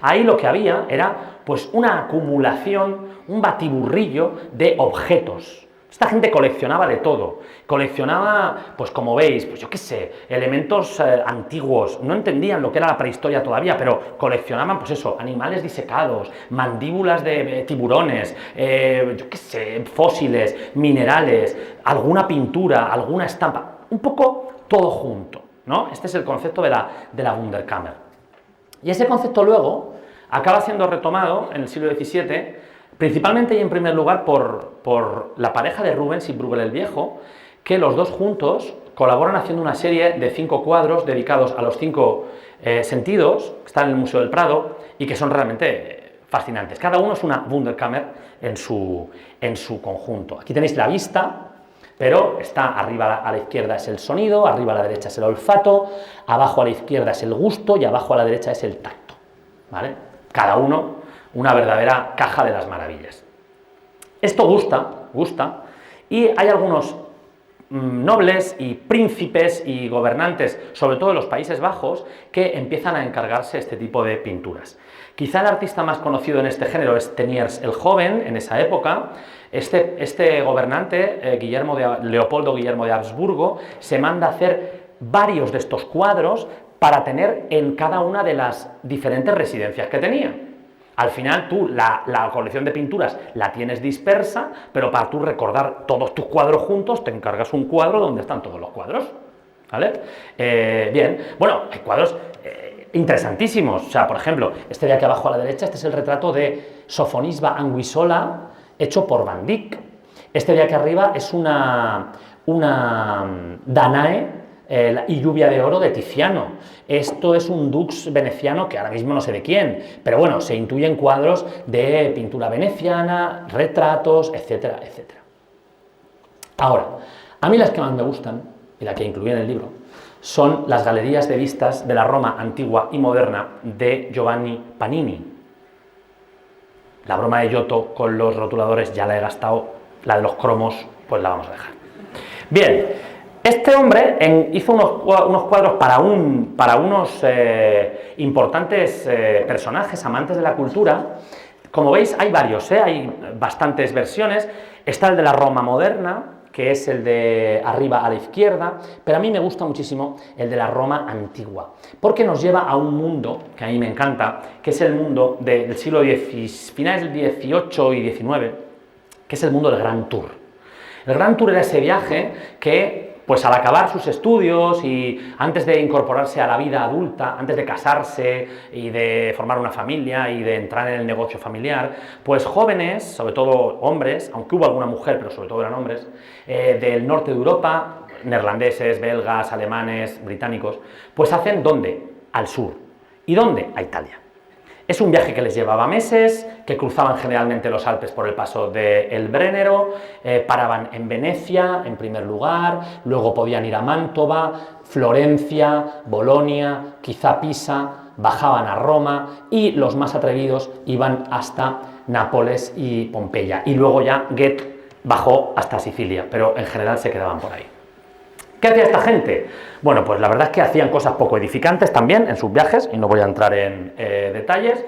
Ahí lo que había era pues una acumulación, un batiburrillo de objetos. Esta gente coleccionaba de todo, coleccionaba, pues como veis, pues yo qué sé, elementos antiguos, no entendían lo que era la prehistoria todavía, pero coleccionaban, pues eso, animales disecados, mandíbulas de tiburones, yo qué sé, fósiles, minerales, alguna pintura, alguna estampa, un poco todo junto, ¿no? Este es el concepto de la Wunderkammer. Y ese concepto luego acaba siendo retomado en el siglo XVII, principalmente y en primer lugar por la pareja de Rubens y Bruegel el Viejo, que los dos juntos colaboran haciendo una serie de 5 cuadros dedicados a los 5 sentidos, que están en el Museo del Prado, y que son realmente fascinantes. Cada uno es una Wunderkammer en su conjunto. Aquí tenéis la vista, pero está arriba a la izquierda es el sonido, arriba a la derecha es el olfato, abajo a la izquierda es el gusto y abajo a la derecha es el tacto, ¿vale? Cada uno una verdadera caja de las maravillas. Esto gusta, y hay algunos nobles y príncipes y gobernantes, sobre todo en los Países Bajos, que empiezan a encargarse este tipo de pinturas. Quizá el artista más conocido en este género es Teniers el Joven, en esa época. Este gobernante, Leopoldo Guillermo de Habsburgo, se manda a hacer varios de estos cuadros para tener en cada una de las diferentes residencias que tenía. Al final tú la colección de pinturas la tienes dispersa, pero para tú recordar todos tus cuadros juntos, te encargas un cuadro donde están todos los cuadros, ¿vale? Bien, bueno, hay cuadros interesantísimos, o sea, por ejemplo, este de aquí abajo a la derecha, este es el retrato de Sofonisba Anguissola, hecho por Van Dyck. Este de aquí arriba es una Danae, y Lluvia de Oro de Tiziano. Esto es un Dux veneciano que ahora mismo no sé de quién, pero bueno, se intuyen cuadros de pintura veneciana, retratos, etcétera, etcétera. Ahora, a mí las que más me gustan, y la que incluí en el libro, son las galerías de vistas de la Roma antigua y moderna de Giovanni Panini. La broma de Giotto con los rotuladores ya la he gastado, la de los cromos pues la vamos a dejar. Bien. Este hombre hizo unos cuadros para unos importantes personajes, amantes de la cultura. Como veis, hay varios, hay bastantes versiones. Está el de la Roma moderna, que es el de arriba a la izquierda, pero a mí me gusta muchísimo el de la Roma antigua, porque nos lleva a un mundo que a mí me encanta, que es el mundo del siglo X, finales del XVIII y XIX, que es el mundo del Grand Tour. El Grand Tour era ese viaje que, pues al acabar sus estudios y antes de incorporarse a la vida adulta, antes de casarse y de formar una familia y de entrar en el negocio familiar, pues jóvenes, sobre todo hombres, aunque hubo alguna mujer, pero sobre todo eran hombres, del norte de Europa, neerlandeses, belgas, alemanes, británicos, pues hacen ¿dónde? Al sur. ¿Y dónde? A Italia. Es un viaje que les llevaba meses, que cruzaban generalmente los Alpes por el paso del Brennero, paraban en Venecia en primer lugar, luego podían ir a Mantova, Florencia, Bolonia, quizá Pisa, bajaban a Roma y los más atrevidos iban hasta Nápoles y Pompeya. Y luego ya Goethe bajó hasta Sicilia, pero en general se quedaban por ahí. ¿Qué hacía esta gente? Bueno, pues la verdad es que hacían cosas poco edificantes también en sus viajes, y no voy a entrar en detalles,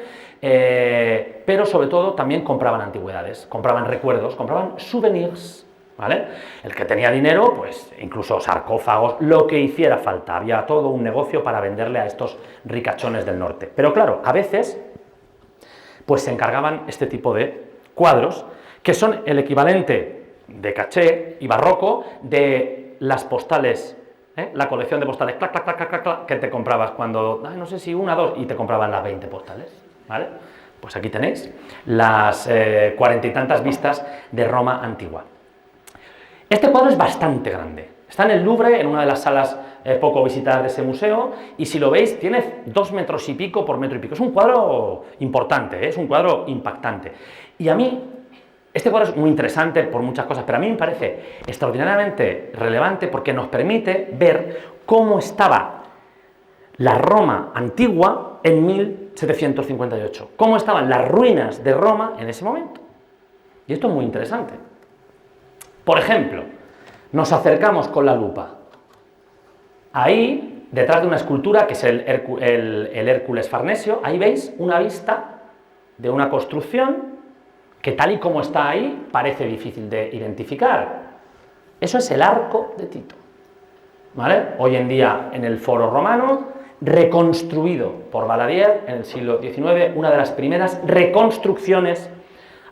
pero sobre todo también compraban antigüedades, compraban recuerdos, compraban souvenirs, ¿vale? El que tenía dinero, pues incluso sarcófagos, lo que hiciera falta, había todo un negocio para venderle a estos ricachones del norte. Pero claro, a veces, pues se encargaban este tipo de cuadros, que son el equivalente de caché y barroco de las postales, la colección de postales, clac, clac, clac, clac, clac, que te comprabas cuando, no sé si una, dos, y te compraban las 20 postales, ¿vale? Pues aquí tenéis las 40 y tantas vistas de Roma antigua. Este cuadro es bastante grande. Está en el Louvre, en una de las salas poco visitadas de ese museo, y si lo veis, tiene 2 metros y pico por metro y pico. Es un cuadro importante, es un cuadro impactante. Y a mí, este cuadro es muy interesante por muchas cosas, pero a mí me parece extraordinariamente relevante porque nos permite ver cómo estaba la Roma antigua en 1758, cómo estaban las ruinas de Roma en ese momento. Y esto es muy interesante. Por ejemplo, nos acercamos con la lupa. Ahí, detrás de una escultura, que es el Hércules Farnesio, ahí veis una vista de una construcción que tal y como está ahí, parece difícil de identificar. Eso es el Arco de Tito. ¿Vale? Hoy en día, en el Foro Romano, reconstruido por Valadier en el siglo XIX, una de las primeras reconstrucciones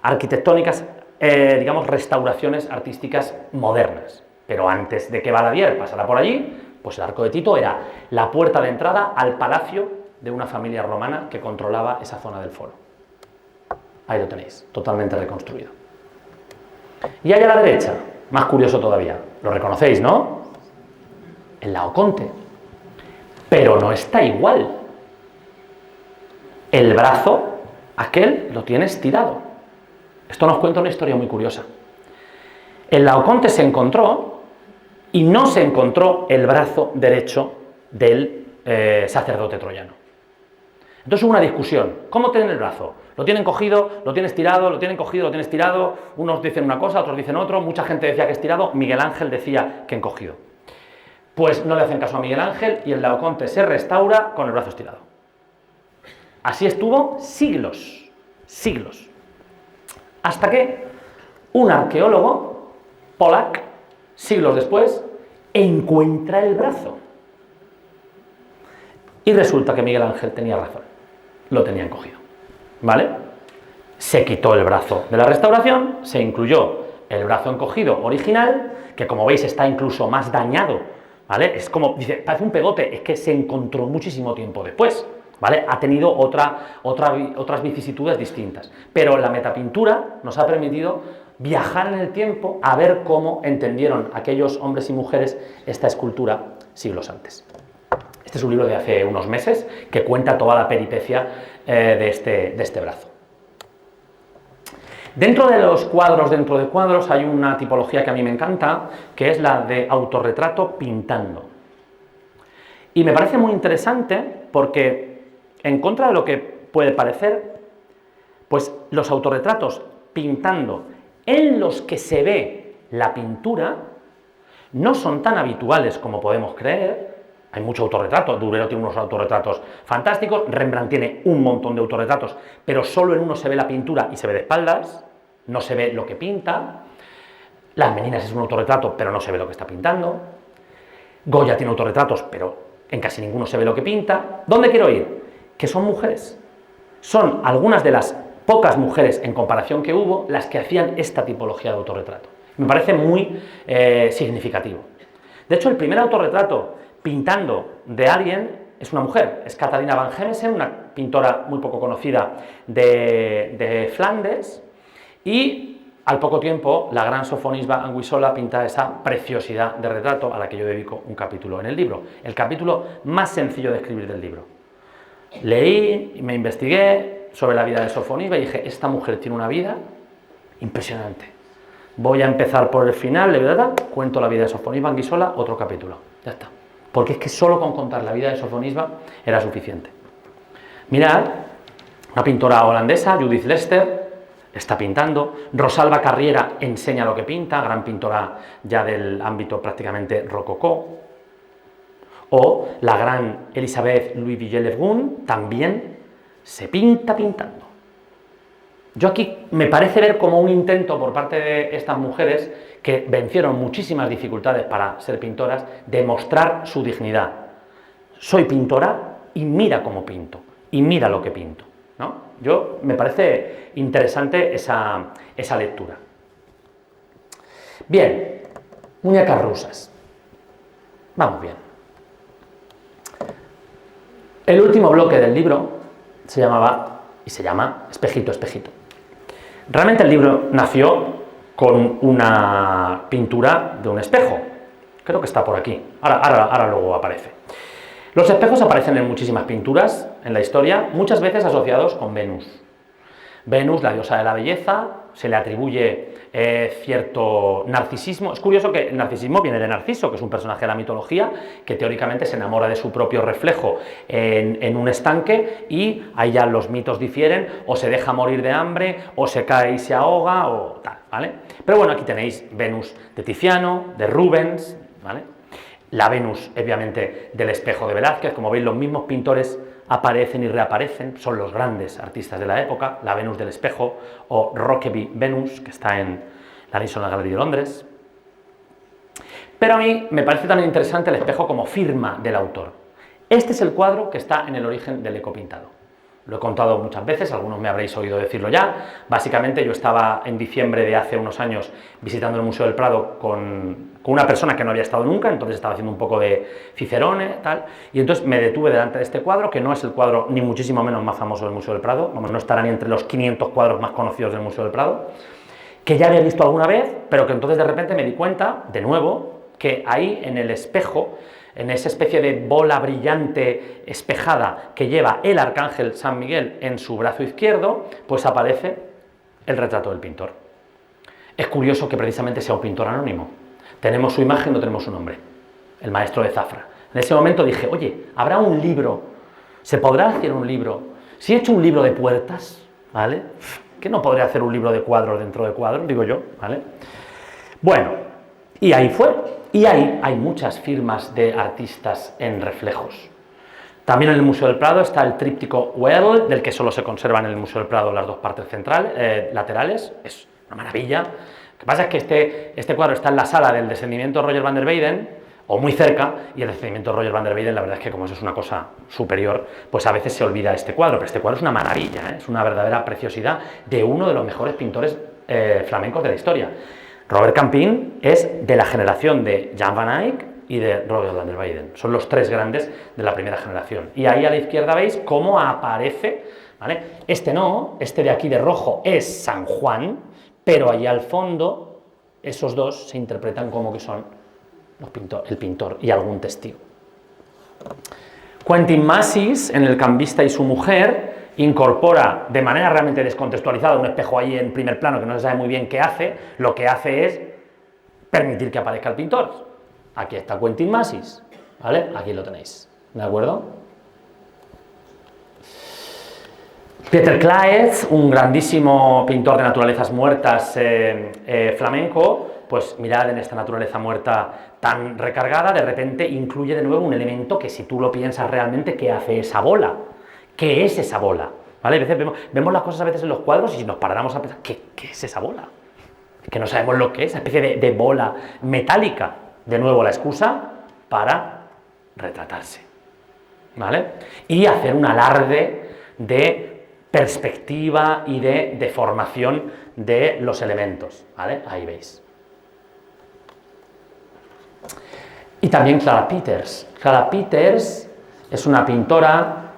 arquitectónicas, digamos, restauraciones artísticas modernas. Pero antes de que Valadier pasara por allí, pues el Arco de Tito era la puerta de entrada al palacio de una familia romana que controlaba esa zona del foro. Ahí lo tenéis, totalmente reconstruido. Y ahí a la derecha, más curioso todavía, lo reconocéis, ¿no? El Laoconte. Pero no está igual. El brazo, aquel, lo tiene estirado. Esto nos cuenta una historia muy curiosa. El Laoconte se encontró y no se encontró el brazo derecho del sacerdote troyano. Entonces hubo una discusión. ¿Cómo tienen el brazo? ¿Lo tienen cogido? ¿Lo tienen estirado? ¿Lo tienen cogido? ¿Lo tienen estirado? Unos dicen una cosa, otros dicen otro. Mucha gente decía que estirado. Miguel Ángel decía que encogido. Pues no le hacen caso a Miguel Ángel y el Laoconte se restaura con el brazo estirado. Así estuvo siglos, siglos. Hasta que un arqueólogo, Pollack, siglos después, encuentra el brazo. Y resulta que Miguel Ángel tenía razón. Lo tenía encogido. ¿Vale? Se quitó el brazo de la restauración, se incluyó el brazo encogido original, que como veis está incluso más dañado, ¿vale? Es como, dice, parece un pegote, es que se encontró muchísimo tiempo después, ¿vale? Ha tenido otras vicisitudes distintas. Pero la metapintura nos ha permitido viajar en el tiempo a ver cómo entendieron aquellos hombres y mujeres esta escultura siglos antes. Este es un libro de hace unos meses que cuenta toda la peripecia de este brazo. Dentro de los cuadros, hay una tipología que a mí me encanta, que es la de autorretrato pintando. Y me parece muy interesante porque, en contra de lo que puede parecer, pues los autorretratos pintando en los que se ve la pintura no son tan habituales como podemos creer. Hay mucho autorretrato, Durero tiene unos autorretratos fantásticos, Rembrandt tiene un montón de autorretratos, pero solo en uno se ve la pintura y se ve de espaldas, no se ve lo que pinta. Las Meninas es un autorretrato, pero no se ve lo que está pintando. Goya tiene autorretratos, pero en casi ninguno se ve lo que pinta. ¿Dónde quiero ir? Que son mujeres. Son algunas de las pocas mujeres en comparación que hubo las que hacían esta tipología de autorretrato. Me parece muy significativo. De hecho, el primer autorretrato pintando de alguien es una mujer, es Catharina van Hemesen, una pintora muy poco conocida de Flandes, y al poco tiempo la gran Sofonisba Anguissola pinta esa preciosidad de retrato a la que yo dedico un capítulo en el libro, el capítulo más sencillo de escribir del libro. Leí y me investigué sobre la vida de Sofonisba y dije, esta mujer tiene una vida impresionante. Voy a empezar por el final, de verdad, cuento la vida de Sofonisba Anguissola, otro capítulo, ya está. Porque es que solo con contar la vida de Sofonisba era suficiente. Mirad, una pintora holandesa, Judith Lester, está pintando. Rosalba Carriera enseña lo que pinta, gran pintora ya del ámbito prácticamente rococó. O la gran Elisabeth Louis Villiers-Lebrun también se pinta pintando. Yo aquí me parece ver como un intento por parte de estas mujeres que vencieron muchísimas dificultades para ser pintoras, de mostrar su dignidad. Soy pintora y mira cómo pinto, y mira lo que pinto, ¿no? Me parece interesante esa lectura. Bien, muñecas rusas. Vamos bien. El último bloque del libro se llamaba y se llama Espejito, espejito. Realmente el libro nació con una pintura de un espejo. Creo que está por aquí. Ahora luego aparece. Los espejos aparecen en muchísimas pinturas en la historia, muchas veces asociados con Venus. Venus, la diosa de la belleza, se le atribuye cierto narcisismo. Es curioso que el narcisismo viene de Narciso, que es un personaje de la mitología, que teóricamente se enamora de su propio reflejo en un estanque, y ahí ya los mitos difieren, o se deja morir de hambre, o se cae y se ahoga, o tal, ¿vale? Pero bueno, aquí tenéis Venus de Tiziano, de Rubens, ¿vale? La Venus, obviamente, del espejo de Velázquez. Como veis, los mismos pintores aparecen y reaparecen, son los grandes artistas de la época, la Venus del espejo, o Rokeby Venus, que está en la National Gallery de Londres. Pero a mí me parece también interesante el espejo como firma del autor. Este es el cuadro que está en el origen del ecopintado. Lo he contado muchas veces, algunos me habréis oído decirlo ya. Básicamente yo estaba en diciembre de hace unos años visitando el Museo del Prado con una persona que no había estado nunca, entonces estaba haciendo un poco de Cicerone, tal, y entonces me detuve delante de este cuadro, que no es el cuadro ni muchísimo menos más famoso del Museo del Prado, vamos, no estará ni entre los 500 cuadros más conocidos del Museo del Prado, que ya había visto alguna vez, pero que entonces de repente me di cuenta, de nuevo, que ahí en el espejo, en esa especie de bola brillante espejada que lleva el arcángel San Miguel en su brazo izquierdo, pues aparece el retrato del pintor. Es curioso que precisamente sea un pintor anónimo. Tenemos su imagen, no tenemos su nombre, el maestro de Zafra. En ese momento dije, oye, ¿habrá un libro? ¿Se podrá hacer un libro? Si he hecho un libro de puertas, ¿vale? ¿Qué no podré hacer un libro de cuadros dentro de cuadros? Digo yo, ¿vale? Bueno, y ahí fue. Y ahí hay muchas firmas de artistas en reflejos. También en el Museo del Prado está el tríptico Well, del que solo se conservan en el Museo del Prado las dos partes laterales. Es una maravilla. Lo que pasa es que este cuadro está en la sala del descendimiento de Roger van der Weyden, o muy cerca, y el descendimiento de Roger van der Weyden, la verdad es que como eso es una cosa superior, pues a veces se olvida este cuadro, pero este cuadro es una maravilla, ¿eh? Es una verdadera preciosidad de uno de los mejores pintores flamencos de la historia. Robert Campin es de la generación de Jan van Eyck y de Roger van der Weyden. Son los tres grandes de la primera generación. Y ahí a la izquierda veis cómo aparece, ¿vale? Este no, este de aquí de rojo es San Juan, pero allá al fondo esos dos se interpretan como que son el pintor y algún testigo. Quentin Massys, en El cambista y su mujer, incorpora de manera realmente descontextualizada un espejo ahí en primer plano que no se sabe muy bien qué hace. Lo que hace es permitir que aparezca el pintor. Aquí está Quentin Massys, ¿vale? Aquí lo tenéis, ¿de acuerdo? Peter Claes, un grandísimo pintor de naturalezas muertas flamenco, pues mirad en esta naturaleza muerta tan recargada, de repente incluye de nuevo un elemento que si tú lo piensas realmente, ¿qué hace esa bola? ¿Qué es esa bola? ¿Vale? A veces vemos las cosas a veces en los cuadros y si nos paráramos a pensar, ¿qué es esa bola? Es que no sabemos lo que es, esa especie de bola metálica. De nuevo la excusa para retratarse, ¿vale? Y hacer un alarde de perspectiva y de deformación de los elementos, ¿vale? Ahí veis. Y también Clara Peters. Clara Peters es una pintora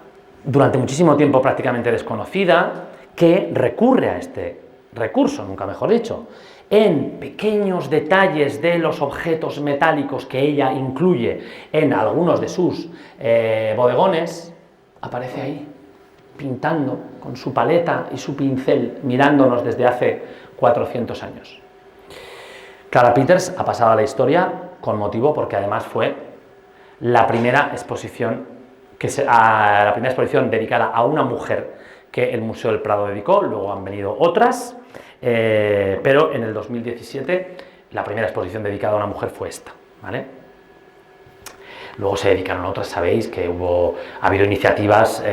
durante muchísimo tiempo prácticamente desconocida, que recurre a este recurso, nunca mejor dicho, en pequeños detalles de los objetos metálicos que ella incluye en algunos de sus bodegones, aparece ahí, pintando con su paleta y su pincel, mirándonos desde hace 400 años. Clara Peters ha pasado a la historia con motivo porque además fue la primera exposición dedicada a una mujer que el Museo del Prado dedicó, luego han venido otras, pero en el 2017 la primera exposición dedicada a una mujer fue esta, ¿vale? Luego se dedicaron a otras, sabéis que ha habido iniciativas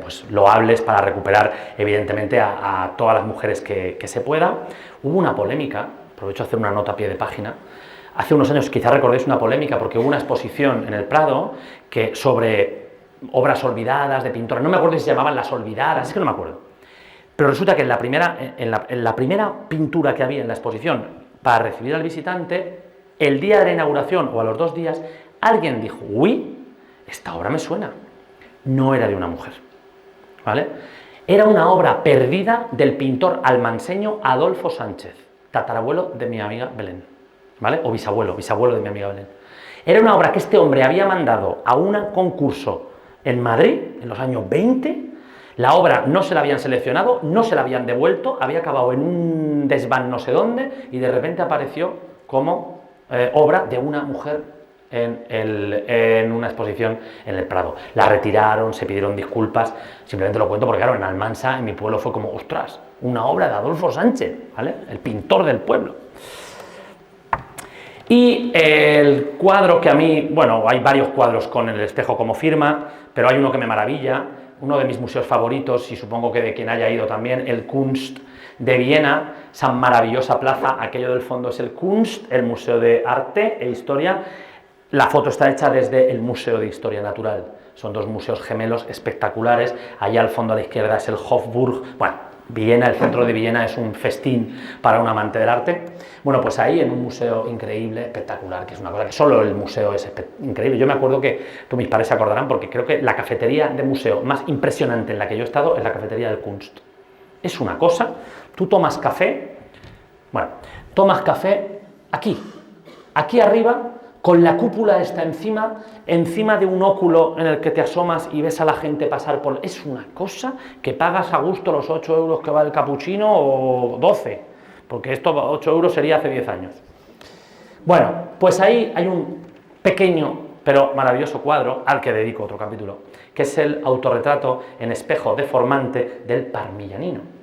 pues, loables para recuperar evidentemente a todas las mujeres que se pueda. Hubo una polémica, aprovecho a hacer una nota a pie de página. Hace unos años quizás recordéis una polémica porque hubo una exposición en el Prado que sobre obras olvidadas de pintores, no me acuerdo si se llamaban Las Olvidadas, es que no me acuerdo, pero resulta que en la primera pintura que había en la exposición para recibir al visitante, el día de la inauguración o a los 2 días, alguien dijo, uy, esta obra me suena, no era de una mujer, ¿vale? Era una obra perdida del pintor almanseño Adolfo Sánchez, tatarabuelo de mi amiga Belén, ¿vale? O bisabuelo de mi amiga Belén. Era una obra que este hombre había mandado a un concurso en Madrid, en los años 20, la obra no se la habían seleccionado, no se la habían devuelto, había acabado en un desván no sé dónde, y de repente apareció como obra de una mujer en una exposición en el Prado. La retiraron, se pidieron disculpas, simplemente lo cuento porque claro, en Almansa, en mi pueblo, fue como, ostras, una obra de Adolfo Sánchez, ¿vale? El pintor del pueblo. Y el cuadro que a mí, bueno, hay varios cuadros con el espejo como firma, pero hay uno que me maravilla, uno de mis museos favoritos, y supongo que de quien haya ido también, el Kunst de Viena, esa maravillosa plaza, aquello del fondo es el Kunst, el Museo de Arte e Historia. La foto está hecha desde el Museo de Historia Natural, son dos museos gemelos espectaculares, allá al fondo a la izquierda es el Hofburg, bueno, Viena, el centro de Viena es un festín para un amante del arte. Bueno, pues ahí en un museo increíble, espectacular, que es una cosa que solo el museo es increíble. Yo me acuerdo que, mis padres se acordarán, porque creo que la cafetería de museo más impresionante en la que yo he estado es la cafetería del Kunst. Es una cosa, tú tomas café, bueno, tomas café aquí arriba, con la cúpula esta encima de un óculo en el que te asomas y ves a la gente pasar por... Es una cosa que pagas a gusto los 8 euros que va el capuchino o 12, porque esto 8 euros sería hace 10 años. Bueno, pues ahí hay un pequeño pero maravilloso cuadro al que dedico otro capítulo, que es el autorretrato en espejo deformante del Parmigianino.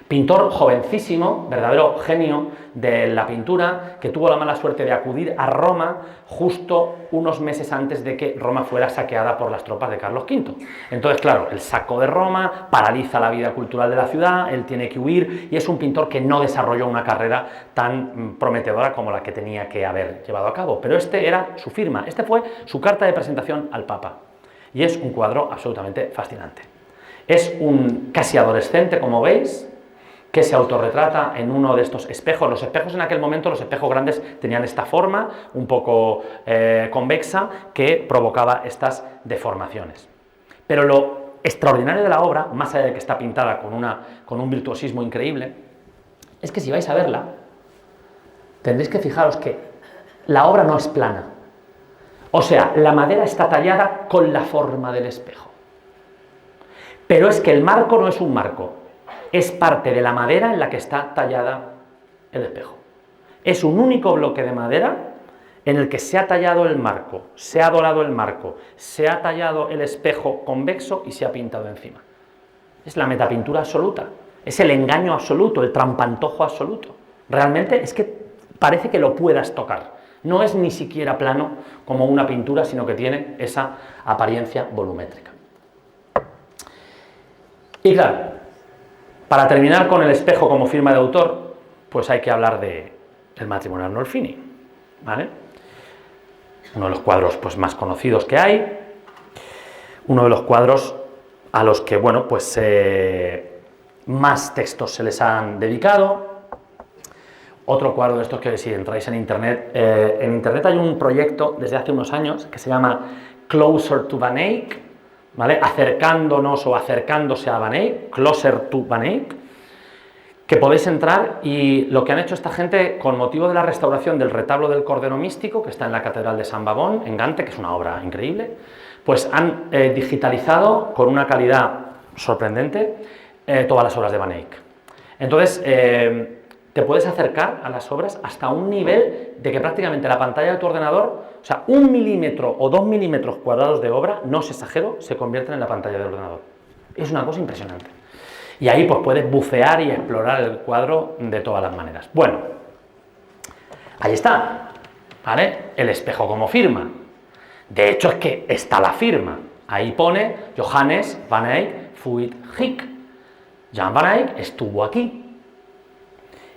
Pintor jovencísimo, verdadero genio de la pintura, que tuvo la mala suerte de acudir a Roma justo unos meses antes de que Roma fuera saqueada por las tropas de Carlos V. Entonces, claro, el saco de Roma paraliza la vida cultural de la ciudad, él tiene que huir, y es un pintor que no desarrolló una carrera tan prometedora como la que tenía que haber llevado a cabo. Pero este era su firma, este fue su carta de presentación al Papa. Y es un cuadro absolutamente fascinante. Es un casi adolescente, como veis, que se autorretrata en uno de estos espejos. Los espejos en aquel momento, los espejos grandes, tenían esta forma un poco convexa que provocaba estas deformaciones. Pero lo extraordinario de la obra, más allá de que está pintada con un virtuosismo increíble, es que si vais a verla, tendréis que fijaros que la obra no es plana. O sea, la madera está tallada con la forma del espejo. Pero es que el marco no es un marco, es parte de la madera en la que está tallada el espejo. Es un único bloque de madera en el que se ha tallado el marco, se ha dorado el marco, se ha tallado el espejo convexo y se ha pintado encima. Es la metapintura absoluta, es el engaño absoluto, el trampantojo absoluto. Realmente es que parece que lo puedas tocar. No es ni siquiera plano como una pintura, sino que tiene esa apariencia volumétrica. Y claro, para terminar con el espejo como firma de autor, pues hay que hablar del matrimonio Arnolfini, ¿vale? Uno de los cuadros pues, más conocidos que hay, uno de los cuadros a los que, bueno, pues más textos se les han dedicado. Otro cuadro de estos que si entráis en internet hay un proyecto desde hace unos años que se llama Closer to Van Eyck, ¿vale? Acercándonos o acercándose a Van Eyck, Closer to Van Eyck, que podéis entrar, y lo que han hecho esta gente con motivo de la restauración del retablo del Cordero Místico, que está en la Catedral de San Babón, en Gante, que es una obra increíble, pues han digitalizado con una calidad sorprendente todas las obras de Van Eyck. Entonces, te puedes acercar a las obras hasta un nivel de que prácticamente la pantalla de tu ordenador, o sea, 1 milímetro o 2 milímetros cuadrados de obra, no os exagero, se convierten en la pantalla del ordenador. Es una cosa impresionante. Y ahí pues puedes bucear y explorar el cuadro de todas las maneras. Bueno, ahí está, ¿vale? El espejo como firma. De hecho es que está la firma. Ahí pone Johannes van Eyck fuit hic. Jan van Eyck estuvo aquí.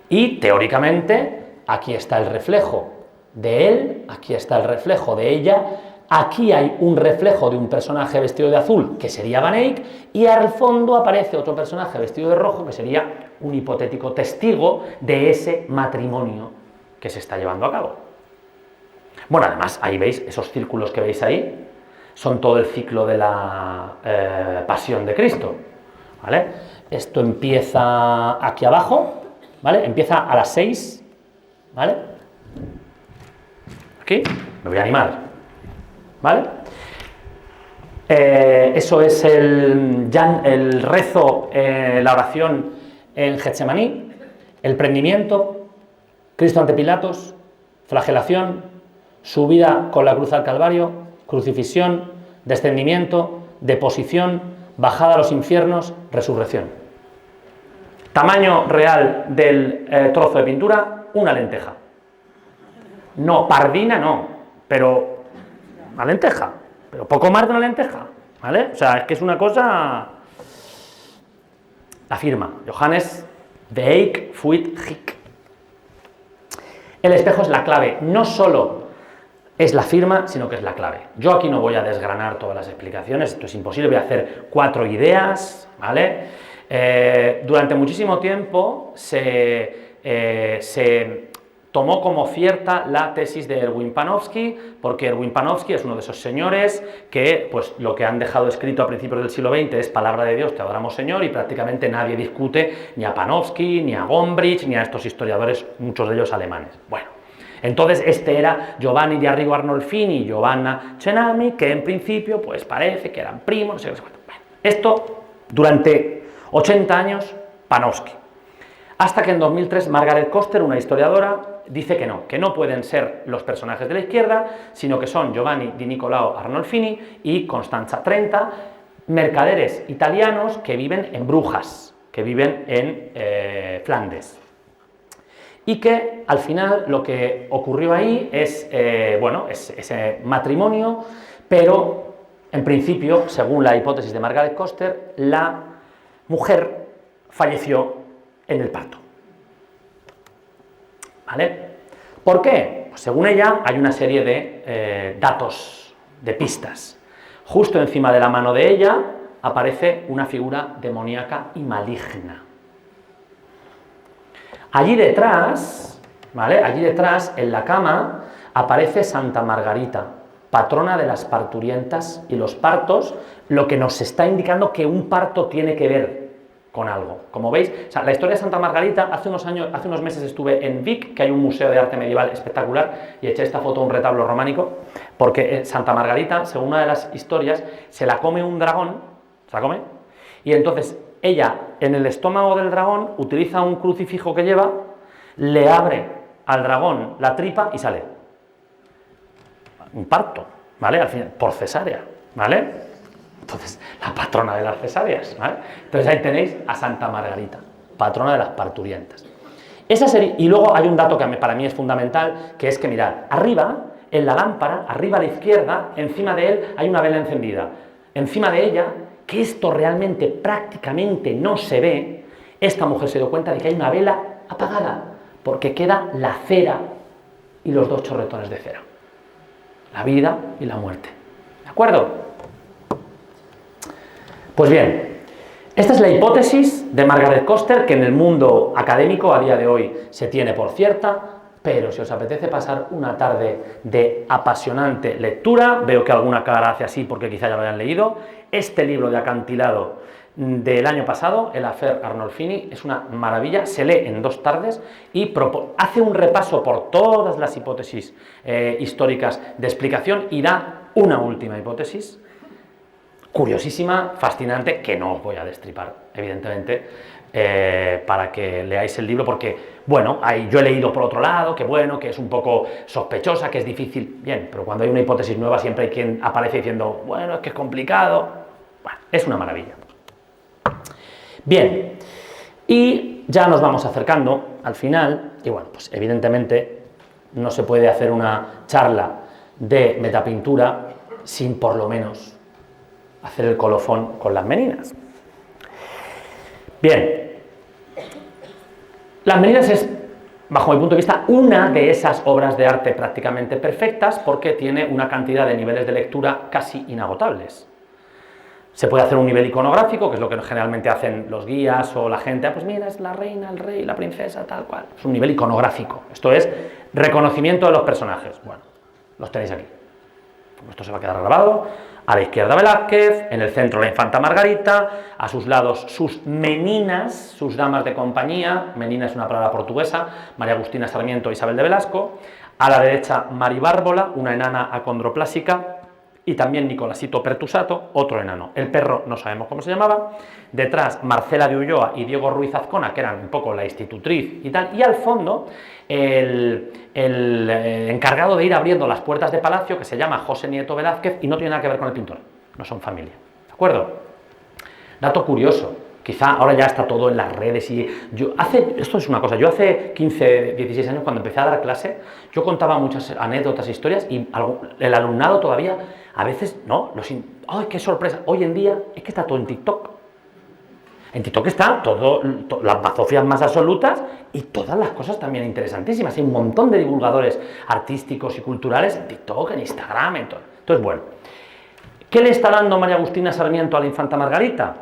Y teóricamente aquí está el reflejo de él, aquí está el reflejo de ella, aquí hay un reflejo de un personaje vestido de azul, que sería Van Eyck, y al fondo aparece otro personaje vestido de rojo, que sería un hipotético testigo de ese matrimonio que se está llevando a cabo. Bueno, además, ahí veis, esos círculos que veis ahí, son todo el ciclo de la Pasión de Cristo. ¿vale? Esto empieza aquí abajo, ¿vale? Empieza a las 6, ¿vale? Aquí, me voy a animar, ¿vale? Eso es el rezo, la oración en Getsemaní, el prendimiento, Cristo ante Pilatos, flagelación, subida con la cruz al Calvario, crucifixión, descendimiento, deposición, bajada a los infiernos, resurrección. Tamaño real del trozo de pintura, una lenteja. No, pardina no, pero una lenteja, pero poco más de una lenteja, ¿vale? O sea, es que es una cosa... La firma, Johannes de Eyck Fuit Hick. El espejo es la clave, no solo es la firma, sino que es la clave. Yo aquí no voy a desgranar todas las explicaciones, esto es imposible, voy a hacer 4 ideas, ¿vale? Durante muchísimo tiempo se tomó como cierta la tesis de Erwin Panofsky, porque Erwin Panofsky es uno de esos señores que, pues, lo que han dejado escrito a principios del siglo XX es palabra de Dios, te adoramos Señor, y prácticamente nadie discute ni a Panofsky, ni a Gombrich, ni a estos historiadores, muchos de ellos alemanes. Bueno, entonces este era Giovanni di Arrigo Arnolfini y Giovanna Cenami, que en principio, pues parece que eran primos, no sé qué. Bueno, esto durante 80 años, Panofsky. Hasta que en 2003 Margaret Koster, una historiadora, dice que no pueden ser los personajes de la izquierda, sino que son Giovanni di Nicolao Arnolfini y Constanza Trenta, mercaderes italianos que viven en Brujas, que viven en Flandes. Y que al final lo que ocurrió ahí es, es ese matrimonio, pero en principio, según la hipótesis de Margaret Koster, la mujer falleció en el parto. ¿Vale? ¿Por qué? Pues según ella hay una serie de datos, de pistas. Justo encima de la mano de ella aparece una figura demoníaca y maligna. Allí detrás, ¿vale? Allí detrás, en la cama, aparece Santa Margarita, patrona de las parturientas y los partos, lo que nos está indicando que un parto tiene que ver con algo. Como veis, o sea, la historia de Santa Margarita, hace unos meses estuve en Vic, que hay un museo de arte medieval espectacular, y eché esta foto a un retablo románico, porque Santa Margarita, según una de las historias, se la come un dragón, se la come, y entonces ella, en el estómago del dragón, utiliza un crucifijo que lleva, le abre al dragón la tripa y sale. Un parto, ¿vale? Al final, por cesárea, ¿vale? Entonces, la patrona de las cesáreas, ¿vale? Entonces ahí tenéis a Santa Margarita, patrona de las parturientas. Esa sería, y luego hay un dato que para mí es fundamental, que es que mirad, arriba, en la lámpara, arriba a la izquierda, encima de él hay una vela encendida. Encima de ella, que esto realmente prácticamente no se ve, esta mujer se dio cuenta de que hay una vela apagada, porque queda la cera y los 2 chorretones de cera. La vida y la muerte. ¿De acuerdo? Pues bien, esta es la hipótesis de Margaret Koster, que en el mundo académico a día de hoy se tiene por cierta, pero si os apetece pasar una tarde de apasionante lectura, veo que alguna cara hace así porque quizá ya lo hayan leído, este libro de acantilado del año pasado, el Affaire Arnolfini, es una maravilla, se lee en 2 tardes y hace un repaso por todas las hipótesis históricas de explicación y da una última hipótesis, curiosísima, fascinante, que no os voy a destripar, evidentemente, para que leáis el libro, porque, bueno, yo he leído por otro lado, que bueno, que es un poco sospechosa, que es difícil, bien, pero cuando hay una hipótesis nueva siempre hay quien aparece diciendo, bueno, es que es complicado, bueno, es una maravilla. Bien, y ya nos vamos acercando al final, y bueno, pues evidentemente no se puede hacer una charla de metapintura sin por lo menos hacer el colofón con las Meninas. Bien, las Meninas es, bajo mi punto de vista, una de esas obras de arte prácticamente perfectas porque tiene una cantidad de niveles de lectura casi inagotables. Se puede hacer un nivel iconográfico, que es lo que generalmente hacen los guías o la gente, pues mira, es la reina, el rey, la princesa, tal cual. Es un nivel iconográfico, esto es reconocimiento de los personajes. Bueno, los tenéis aquí. Esto se va a quedar grabado. A la izquierda Velázquez, en el centro la infanta Margarita, a sus lados sus meninas, sus damas de compañía, menina es una palabra portuguesa, María Agustina Sarmiento e Isabel de Velasco, a la derecha Mari Bárbola, una enana acondroplásica, y también Nicolasito Pertusato, otro enano. El perro no sabemos cómo se llamaba. Detrás Marcela de Ulloa y Diego Ruiz Azcona, que eran un poco la institutriz y tal. Y al fondo el encargado de ir abriendo las puertas de palacio, que se llama José Nieto Velázquez y no tiene nada que ver con el pintor. No son familia. ¿De acuerdo? Dato curioso. Quizá ahora ya está todo en las redes y esto es una cosa, yo hace 15, 16 años cuando empecé a dar clase, yo contaba muchas anécdotas e historias y el alumnado todavía, a veces, ¿no? ¡Ay, qué sorpresa! Hoy en día es que está todo en TikTok. En TikTok está las bazofias más absolutas y todas las cosas también interesantísimas. Hay un montón de divulgadores artísticos y culturales en TikTok, en Instagram, en todo. Entonces, bueno, ¿qué le está dando María Agustina Sarmiento a la infanta Margarita?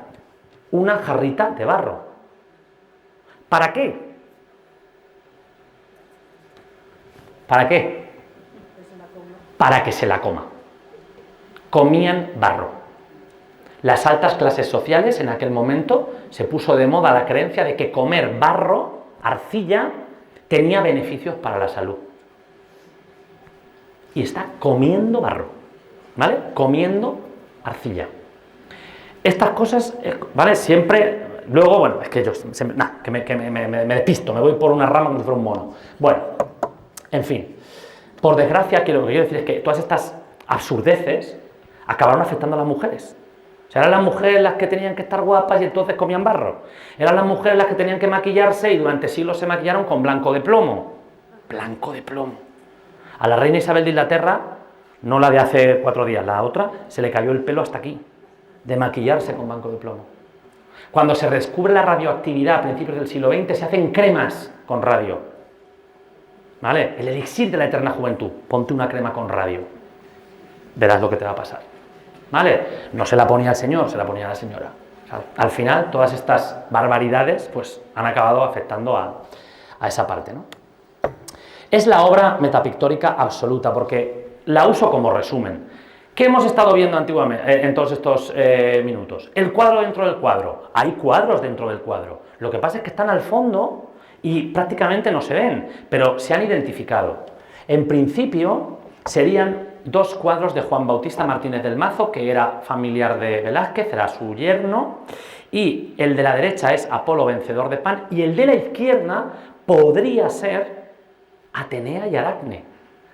Una jarrita de barro. ¿Para qué? ¿Para qué? Para que se la coma. Comían barro. Las altas clases sociales en aquel momento se puso de moda la creencia de que comer barro, arcilla, tenía beneficios para la salud. Y está comiendo barro, ¿vale? Comiendo arcilla. Estas cosas, ¿vale? Siempre, luego, bueno, es que yo, que me despisto, me voy por una rama como si fuera un mono. Bueno, en fin, por desgracia, lo que quiero decir es que todas estas absurdeces acabaron afectando a las mujeres. O sea, eran las mujeres las que tenían que estar guapas y entonces comían barro. Eran las mujeres las que tenían que maquillarse y durante siglos se maquillaron con blanco de plomo. Blanco de plomo. A la reina Isabel de Inglaterra, no la de hace 4 días, la otra, se le cayó el pelo hasta aquí, de maquillarse con blanco de plomo. Cuando se descubre la radioactividad a principios del siglo XX, se hacen cremas con radio. ¿Vale? El elixir de la eterna juventud. Ponte una crema con radio. Verás lo que te va a pasar. ¿Vale? No se la ponía el señor, se la ponía la señora. O sea, al final, todas estas barbaridades pues, han acabado afectando a esa parte, ¿no? Es la obra metapictórica absoluta, porque la uso como resumen. ¿Qué hemos estado viendo antiguamente, en todos estos minutos? El cuadro dentro del cuadro. Hay cuadros dentro del cuadro. Lo que pasa es que están al fondo y prácticamente no se ven, pero se han identificado. En principio, serían 2 cuadros de Juan Bautista Martínez del Mazo, que era familiar de Velázquez, era su yerno, y el de la derecha es Apolo vencedor de Pan, y el de la izquierda podría ser Atenea y Aracne,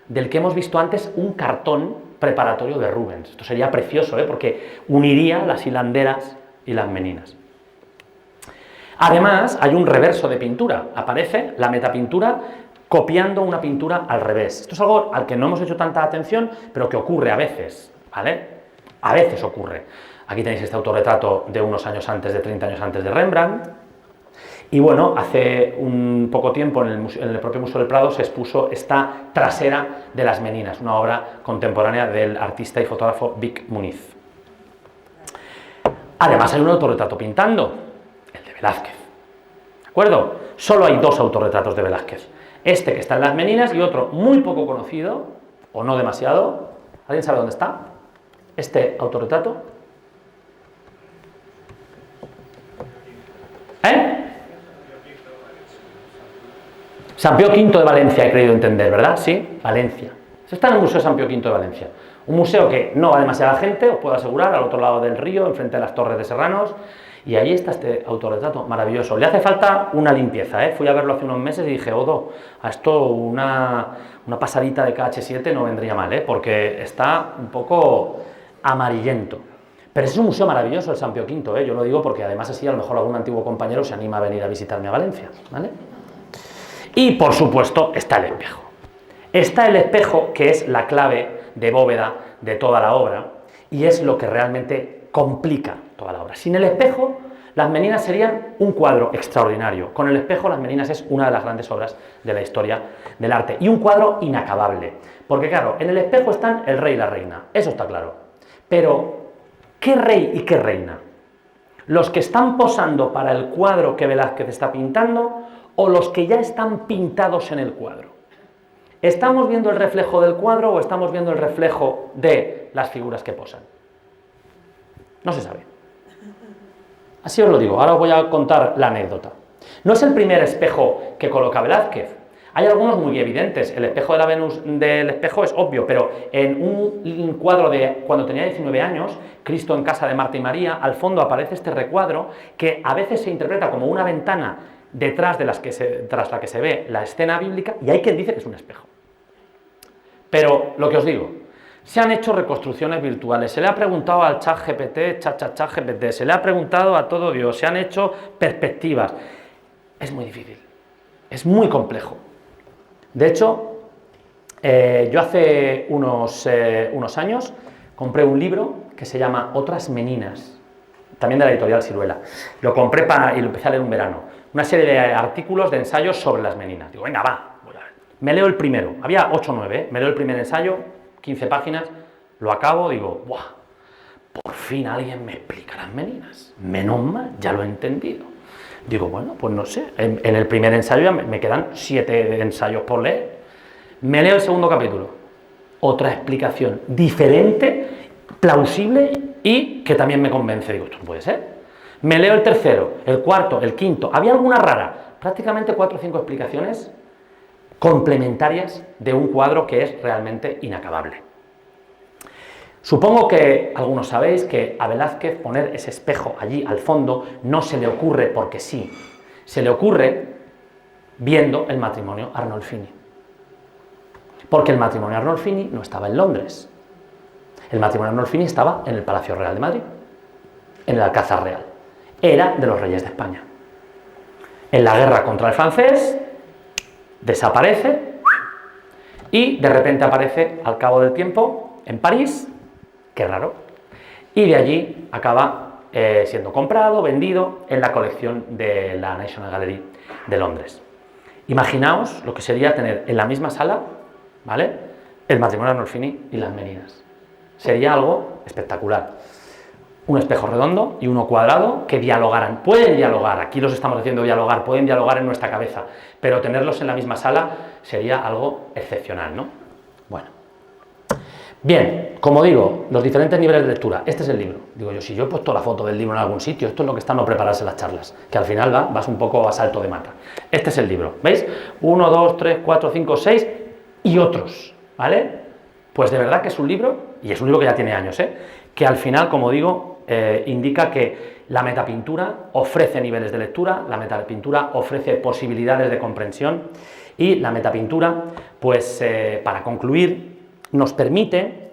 del que hemos visto antes un cartón preparatorio de Rubens. Esto sería precioso, porque uniría las hilanderas y las meninas. Además, hay un reverso de pintura. Aparece la metapintura copiando una pintura al revés. Esto es algo al que no hemos hecho tanta atención, pero que ocurre a veces, ¿vale? A veces ocurre. Aquí tenéis este autorretrato de unos años antes, de 30 años antes de Rembrandt. Y bueno, hace un poco tiempo en el propio Museo del Prado se expuso esta trasera de las meninas, una obra contemporánea del artista y fotógrafo Vic Muniz. Además hay un autorretrato pintando, el de Velázquez. ¿De acuerdo? Solo hay 2 autorretratos de Velázquez. Este que está en las meninas y otro muy poco conocido, o no demasiado. ¿Alguien sabe dónde está? Este autorretrato. San Pío V de Valencia, he creído entender, ¿verdad? Sí, Valencia. Está en el Museo San Pío V de Valencia. Un museo que no va demasiada gente, os puedo asegurar, al otro lado del río, enfrente de las Torres de Serranos. Y ahí está este autorretrato maravilloso. Le hace falta una limpieza, ¿eh? Fui a verlo hace unos meses y dije, Odo, a esto una pasadita de KH7 no vendría mal, ¿eh? Porque está un poco amarillento. Pero es un museo maravilloso el San Pío V, ¿eh? Yo lo digo porque además así a lo mejor algún antiguo compañero se anima a venir a visitarme a Valencia, ¿vale? Y por supuesto está el espejo. Está el espejo, que es la clave de bóveda de toda la obra y es lo que realmente complica toda la obra. Sin el espejo, las meninas serían un cuadro extraordinario. Con el espejo, las meninas es una de las grandes obras de la historia del arte y un cuadro inacabable. Porque claro, en el espejo están el rey y la reina, eso está claro. Pero, ¿qué rey y qué reina? ¿Los que están posando para el cuadro que Velázquez está pintando o los que ya están pintados en el cuadro? ¿Estamos viendo el reflejo del cuadro o estamos viendo el reflejo de las figuras que posan? No se sabe. Así os lo digo, ahora os voy a contar la anécdota. No es el primer espejo que coloca Velázquez. Hay algunos muy evidentes. El espejo de la Venus del espejo es obvio, pero en un cuadro de cuando tenía 19 años, Cristo en casa de Marta y María, al fondo aparece este recuadro que a veces se interpreta como una ventana tras la que se ve la escena bíblica, y hay quien dice que es un espejo. Pero lo que os digo, se han hecho reconstrucciones virtuales, se le ha preguntado al ChatGPT, ChatGPT, se le ha preguntado a todo Dios, se han hecho perspectivas. Es muy difícil, es muy complejo. De hecho, yo hace unos años compré un libro que se llama Otras Meninas, también de la editorial Siruela. Lo compré y lo empecé a leer un verano. Una serie de artículos, de ensayos sobre las meninas. Digo, venga, va, voy a ver. Me leo el primero. Había 8 o 9, me leo el primer ensayo, 15 páginas, lo acabo, digo, ¡buah! Por fin alguien me explica las meninas. Menos mal, ya lo he entendido. Digo, bueno, pues no sé. En el primer ensayo ya me quedan 7 ensayos por leer. Me leo el segundo capítulo. Otra explicación diferente, plausible y que también me convence. Digo, esto no puede ser. Me leo el tercero, el cuarto, el quinto. Había alguna rara. Prácticamente 4 o 5 explicaciones complementarias de un cuadro que es realmente inacabable. Supongo que algunos sabéis que a Velázquez poner ese espejo allí al fondo no se le ocurre porque sí. Se le ocurre viendo el matrimonio Arnolfini. Porque el matrimonio Arnolfini no estaba en Londres. El matrimonio Arnolfini estaba en el Palacio Real de Madrid, en el Alcázar Real. Era de los reyes de España. En la guerra contra el francés, desaparece y de repente aparece al cabo del tiempo en París, qué raro, y de allí acaba siendo comprado, vendido en la colección de la National Gallery de Londres. Imaginaos lo que sería tener en la misma sala, ¿vale?, el matrimonio Arnolfini y las meninas. Sería algo espectacular. Un espejo redondo y uno cuadrado que dialogaran. Pueden dialogar, aquí los estamos haciendo dialogar, pueden dialogar en nuestra cabeza, pero tenerlos en la misma sala sería algo excepcional, ¿no? Bueno. Bien, como digo, los diferentes niveles de lectura. Este es el libro. Digo yo, si yo he puesto la foto del libro en algún sitio, esto es lo que está no prepararse las charlas, que al final vas un poco a salto de mata. Este es el libro, ¿veis? 1, 2, 3, 4, 5, 6 y otros, ¿vale? Pues de verdad que es un libro, y es un libro que ya tiene años, que al final, como digo, indica que la metapintura ofrece niveles de lectura, la metapintura ofrece posibilidades de comprensión y la metapintura, pues para concluir, nos permite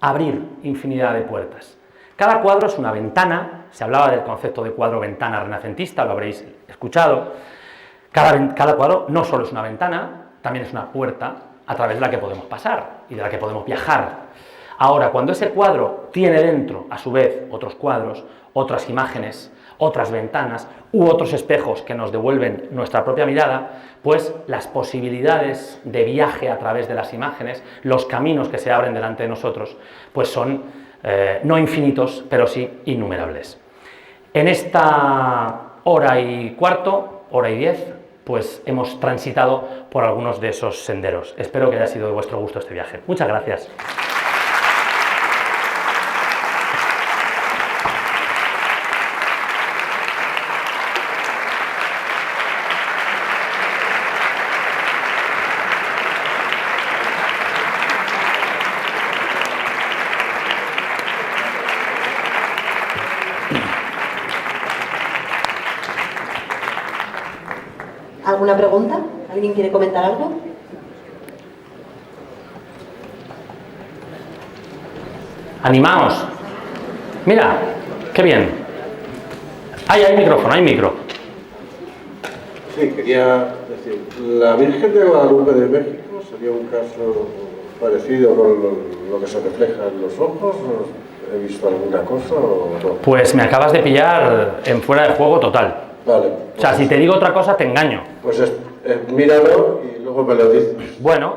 abrir infinidad de puertas. Cada cuadro es una ventana, se hablaba del concepto de cuadro-ventana renacentista, lo habréis escuchado. Cada cuadro no solo es una ventana, también es una puerta a través de la que podemos pasar y de la que podemos viajar. Ahora, cuando ese cuadro tiene dentro, a su vez, otros cuadros, otras imágenes, otras ventanas u otros espejos que nos devuelven nuestra propia mirada, pues las posibilidades de viaje a través de las imágenes, los caminos que se abren delante de nosotros, pues son no infinitos, pero sí innumerables. En esta hora y cuarto, hora y 10, pues hemos transitado por algunos de esos senderos. Espero que haya sido de vuestro gusto este viaje. Muchas gracias. ¿Alguna pregunta? ¿Alguien quiere comentar algo? ¡Animaos! Mira, qué bien. Hay micrófono, hay micro. Sí, quería decir, la Virgen de Guadalupe de México sería un caso parecido con lo que se refleja en los ojos. ¿He visto alguna cosa o no? Pues me acabas de pillar en fuera de juego total. Vale. Pues, O sea, si te digo otra cosa, te engaño. Pues míralo y luego me lo dices. Bueno,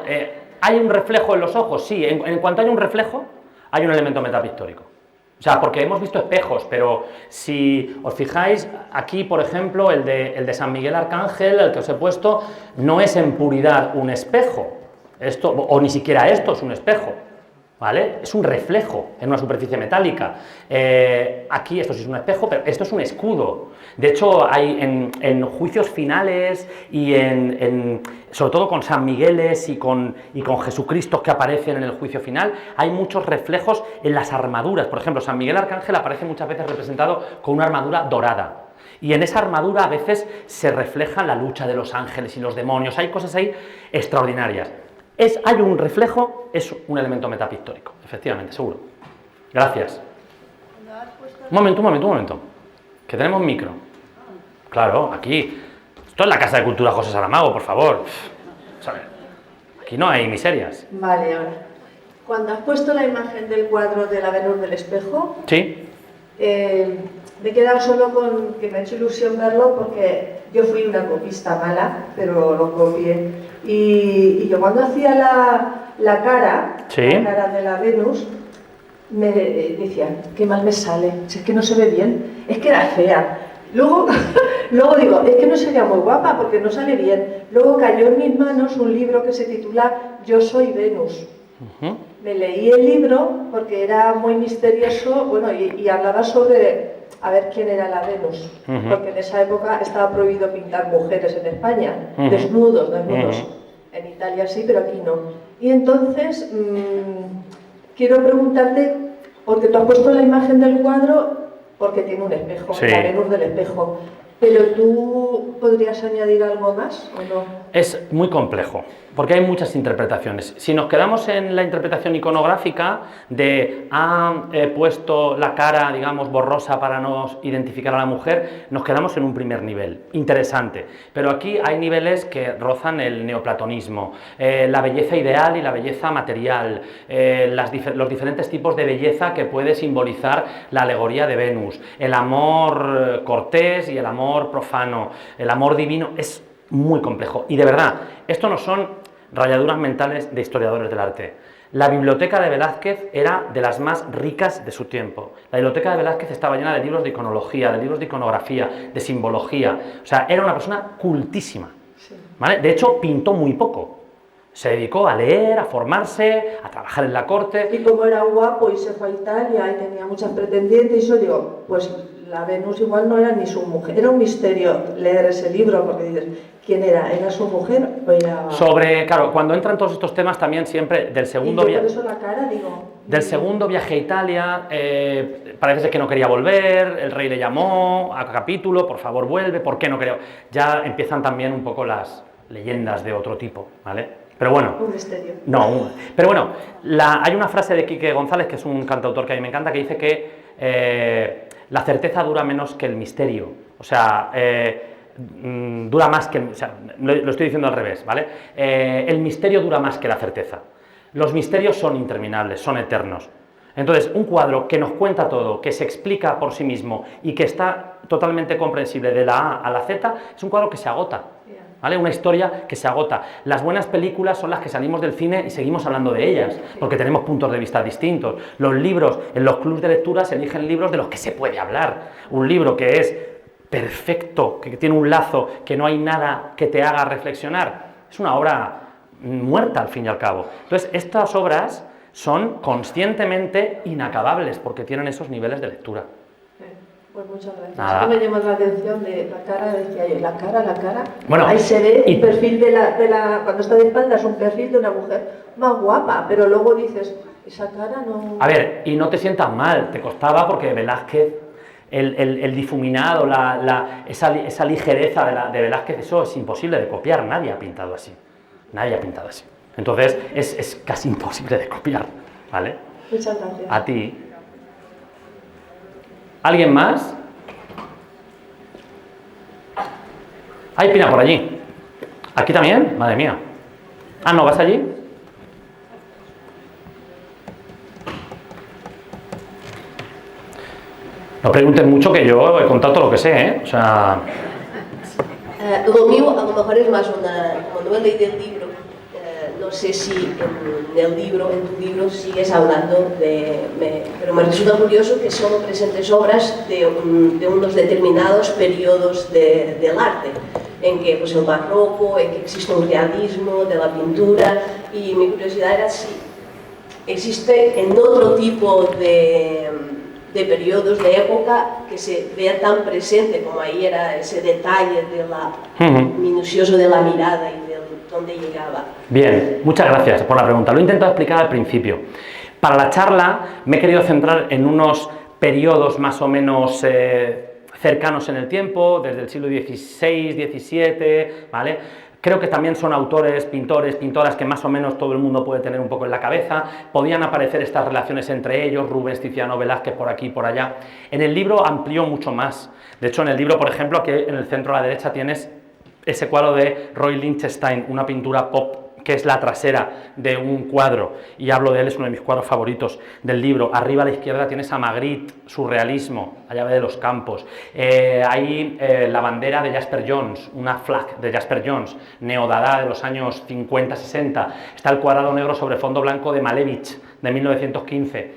¿hay un reflejo en los ojos? Sí, en cuanto hay un reflejo, hay un elemento metapictórico. O sea, porque hemos visto espejos, pero si os fijáis, aquí, por ejemplo, el de San Miguel Arcángel, el que os he puesto, no es en puridad un espejo. Esto, o ni siquiera esto es un espejo, ¿vale? Es un reflejo en una superficie metálica. Aquí esto sí es un espejo, pero esto es un escudo. De hecho, hay en juicios finales y sobre todo con San Migueles y con Jesucristo que aparecen en el juicio final, hay muchos reflejos en las armaduras. Por ejemplo, San Miguel Arcángel aparece muchas veces representado con una armadura dorada. Y en esa armadura a veces se refleja la lucha de los ángeles y los demonios. Hay cosas ahí extraordinarias. Hay un reflejo, es un elemento metapictórico, efectivamente, seguro. Gracias. Un momento. Que tenemos micro. Claro, aquí. Esto es la Casa de Cultura José Saramago, por favor. ¿Sabes? Aquí no hay miserias. Vale, ahora. Cuando has puesto la imagen del cuadro de la Venus del espejo, Sí. me he quedado solo con que me ha hecho ilusión verlo porque yo fui una copista mala, pero lo copié. Y yo cuando hacía la cara, Sí. la cara de la Venus, me decía, qué mal me sale, si es que no se ve bien, es que era fea. Luego digo, es que no sería muy guapa porque no sale bien. Luego cayó en mis manos un libro que se titula Yo soy Venus. Me leí el libro porque era muy misterioso, bueno, y hablaba sobre a ver quién era la Venus, porque en esa época estaba prohibido pintar mujeres en España, desnudos. En Italia sí, pero aquí no. Y entonces quiero preguntarte, porque tú has puesto la imagen del cuadro porque tiene un espejo, sí. La Venus del espejo, pero tú podrías añadir algo más o no? Es muy complejo, porque hay muchas interpretaciones. Si nos quedamos en la interpretación iconográfica de puesto la cara, digamos, borrosa para no identificar a la mujer, nos quedamos en un primer nivel, interesante. Pero aquí hay niveles que rozan el neoplatonismo, la belleza ideal y la belleza material, los diferentes tipos de belleza que puede simbolizar la alegoría de Venus, el amor cortés y el amor profano, el amor divino. Es muy complejo. Y de verdad, esto no son rayaduras mentales de historiadores del arte. La biblioteca de Velázquez era de las más ricas de su tiempo. La biblioteca de Velázquez estaba llena de libros de iconología, de libros de iconografía, de simbología. O sea, era una persona cultísima. Sí. ¿Vale? De hecho, pintó muy poco. Se dedicó a leer, a formarse, a trabajar en la corte. Y como era guapo y se fue a Italia y tenía muchas pretendientes, y yo digo, pues la Venus igual no era ni su mujer. Era un misterio leer ese libro, porque dices, ¿quién era? ¿Era su mujer o era...? Claro, cuando entran todos estos temas también siempre del segundo viaje... por eso la cara, digo... Del segundo viaje a Italia, parece ser que no quería volver, el rey le llamó a capítulo, por favor vuelve, ¿por qué no quería? Ya empiezan también un poco las leyendas de otro tipo, ¿vale? Pero bueno, un misterio. Pero bueno, hay una frase de Quique González, que es un cantautor que a mí me encanta, que dice que la certeza dura menos que el misterio. O sea, dura más que... O sea, lo estoy diciendo al revés, ¿vale? El misterio dura más que la certeza. Los misterios son interminables, son eternos. Entonces, un cuadro que nos cuenta todo, que se explica por sí mismo y que está totalmente comprensible de la A a la Z, es un cuadro que se agota. ¿Vale? Una historia que se agota. Las buenas películas son las que salimos del cine y seguimos hablando de ellas, porque tenemos puntos de vista distintos. Los libros, en los clubs de lectura se eligen libros de los que se puede hablar. Un libro que es perfecto, que tiene un lazo, que no hay nada que te haga reflexionar, es una obra muerta al fin y al cabo. Entonces, estas obras son conscientemente inacabables, porque tienen esos niveles de lectura. Pues muchas gracias. Nada. Me llamó la atención de la cara, decía yo, la cara. Bueno, ahí se ve el perfil de la cuando está de espaldas, un perfil de una mujer más guapa, pero luego dices, esa cara no... A ver, y no te sientas mal, te costaba porque Velázquez, el difuminado, esa ligereza de Velázquez, eso es imposible de copiar, nadie ha pintado así. Entonces, es casi imposible de copiar, ¿vale? Muchas gracias. A ti. ¿Alguien más? Hay Pina por allí. ¿Aquí también? Madre mía. Ah, ¿no vas allí? No pregunten mucho, que yo he contado todo lo que sé, ¿eh? O sea... Lo mío a lo mejor es más como no he leído el libro, no sé si en tu libro sigues hablando pero me resulta curioso que solo presentes obras de unos determinados periodos del arte, en que pues el barroco, en que existe un realismo de la pintura, y mi curiosidad era si existe en otro tipo de periodos, de época, que se vea tan presente como ahí era ese detalle de minucioso de la mirada y de dónde llegaba. Bien, muchas gracias por la pregunta. Lo he intentado explicar al principio. Para la charla me he querido centrar en unos periodos más o menos cercanos en el tiempo, desde el siglo XVI, XVII, ¿vale? Creo que también son autores, pintores, pintoras que más o menos todo el mundo puede tener un poco en la cabeza. Podían aparecer estas relaciones entre ellos, Rubens, Tiziano, Velázquez, por aquí y por allá. En el libro amplió mucho más. De hecho, en el libro, por ejemplo, aquí en el centro a la derecha tienes ese cuadro de Roy Lichtenstein, una pintura pop, que es la trasera de un cuadro, y hablo de él, es uno de mis cuadros favoritos del libro. Arriba a la izquierda tienes a Magritte, surrealismo, la llave de los campos. Ahí la bandera de Jasper Johns, una flag de Jasper Johns, neodadá de los años 50-60. Está el cuadrado negro sobre fondo blanco de Malevich, de 1915.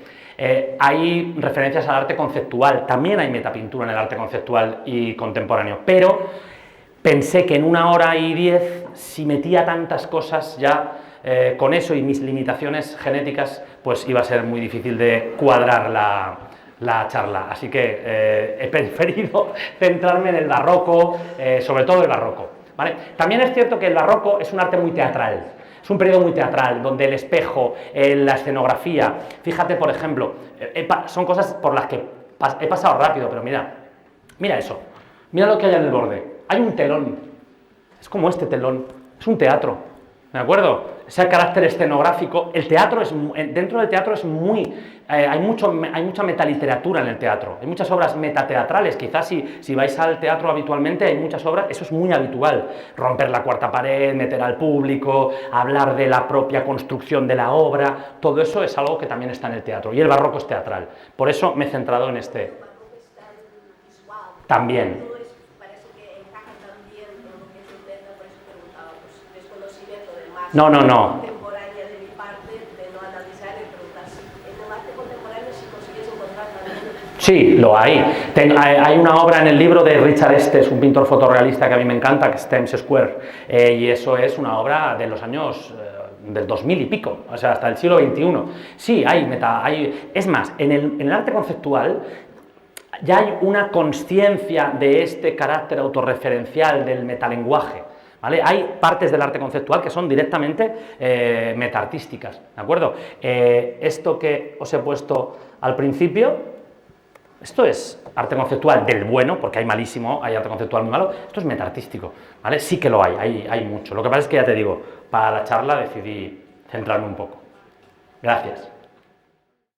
Hay referencias al arte conceptual, también hay metapintura en el arte conceptual y contemporáneo, pero pensé que en 1 hora y 10, si metía tantas cosas ya, con eso y mis limitaciones genéticas, pues iba a ser muy difícil de cuadrar la charla. Así que he preferido centrarme en el barroco, sobre todo el barroco, ¿vale? También es cierto que el barroco es un arte muy teatral. Es un periodo muy teatral, donde el espejo, la escenografía, fíjate, por ejemplo, son cosas por las que he pasado rápido, pero mira eso, mira lo que hay en el borde. Hay un telón, es como este telón, es un teatro, ¿de acuerdo? Ese carácter escenográfico, el teatro dentro del teatro es hay mucha metaliteratura en el teatro, hay muchas obras metateatrales, quizás si vais al teatro habitualmente hay muchas obras, eso es muy habitual, romper la cuarta pared, meter al público, hablar de la propia construcción de la obra, todo eso es algo que también está en el teatro, y el barroco es teatral, por eso me he centrado en este. También. No. Contemporánea de mi parte, de no analizar y preguntar si en el arte contemporáneo si consigues encontrar también. Sí, lo hay. Hay una obra en el libro de Richard Estes, un pintor fotorrealista que a mí me encanta, que es Times Square, y eso es una obra de los años del 2000 y pico, o sea, hasta el siglo XXI. Sí, es más, en el arte conceptual ya hay una consciencia de este carácter autorreferencial del metalenguaje. ¿Vale? Hay partes del arte conceptual que son directamente metaartísticas, ¿de acuerdo? Esto que os he puesto al principio, esto es arte conceptual del bueno, porque hay malísimo, hay arte conceptual muy malo, esto es metaartístico, ¿vale? Sí que lo hay mucho. Lo que pasa es que ya te digo, para la charla decidí centrarme un poco. Gracias.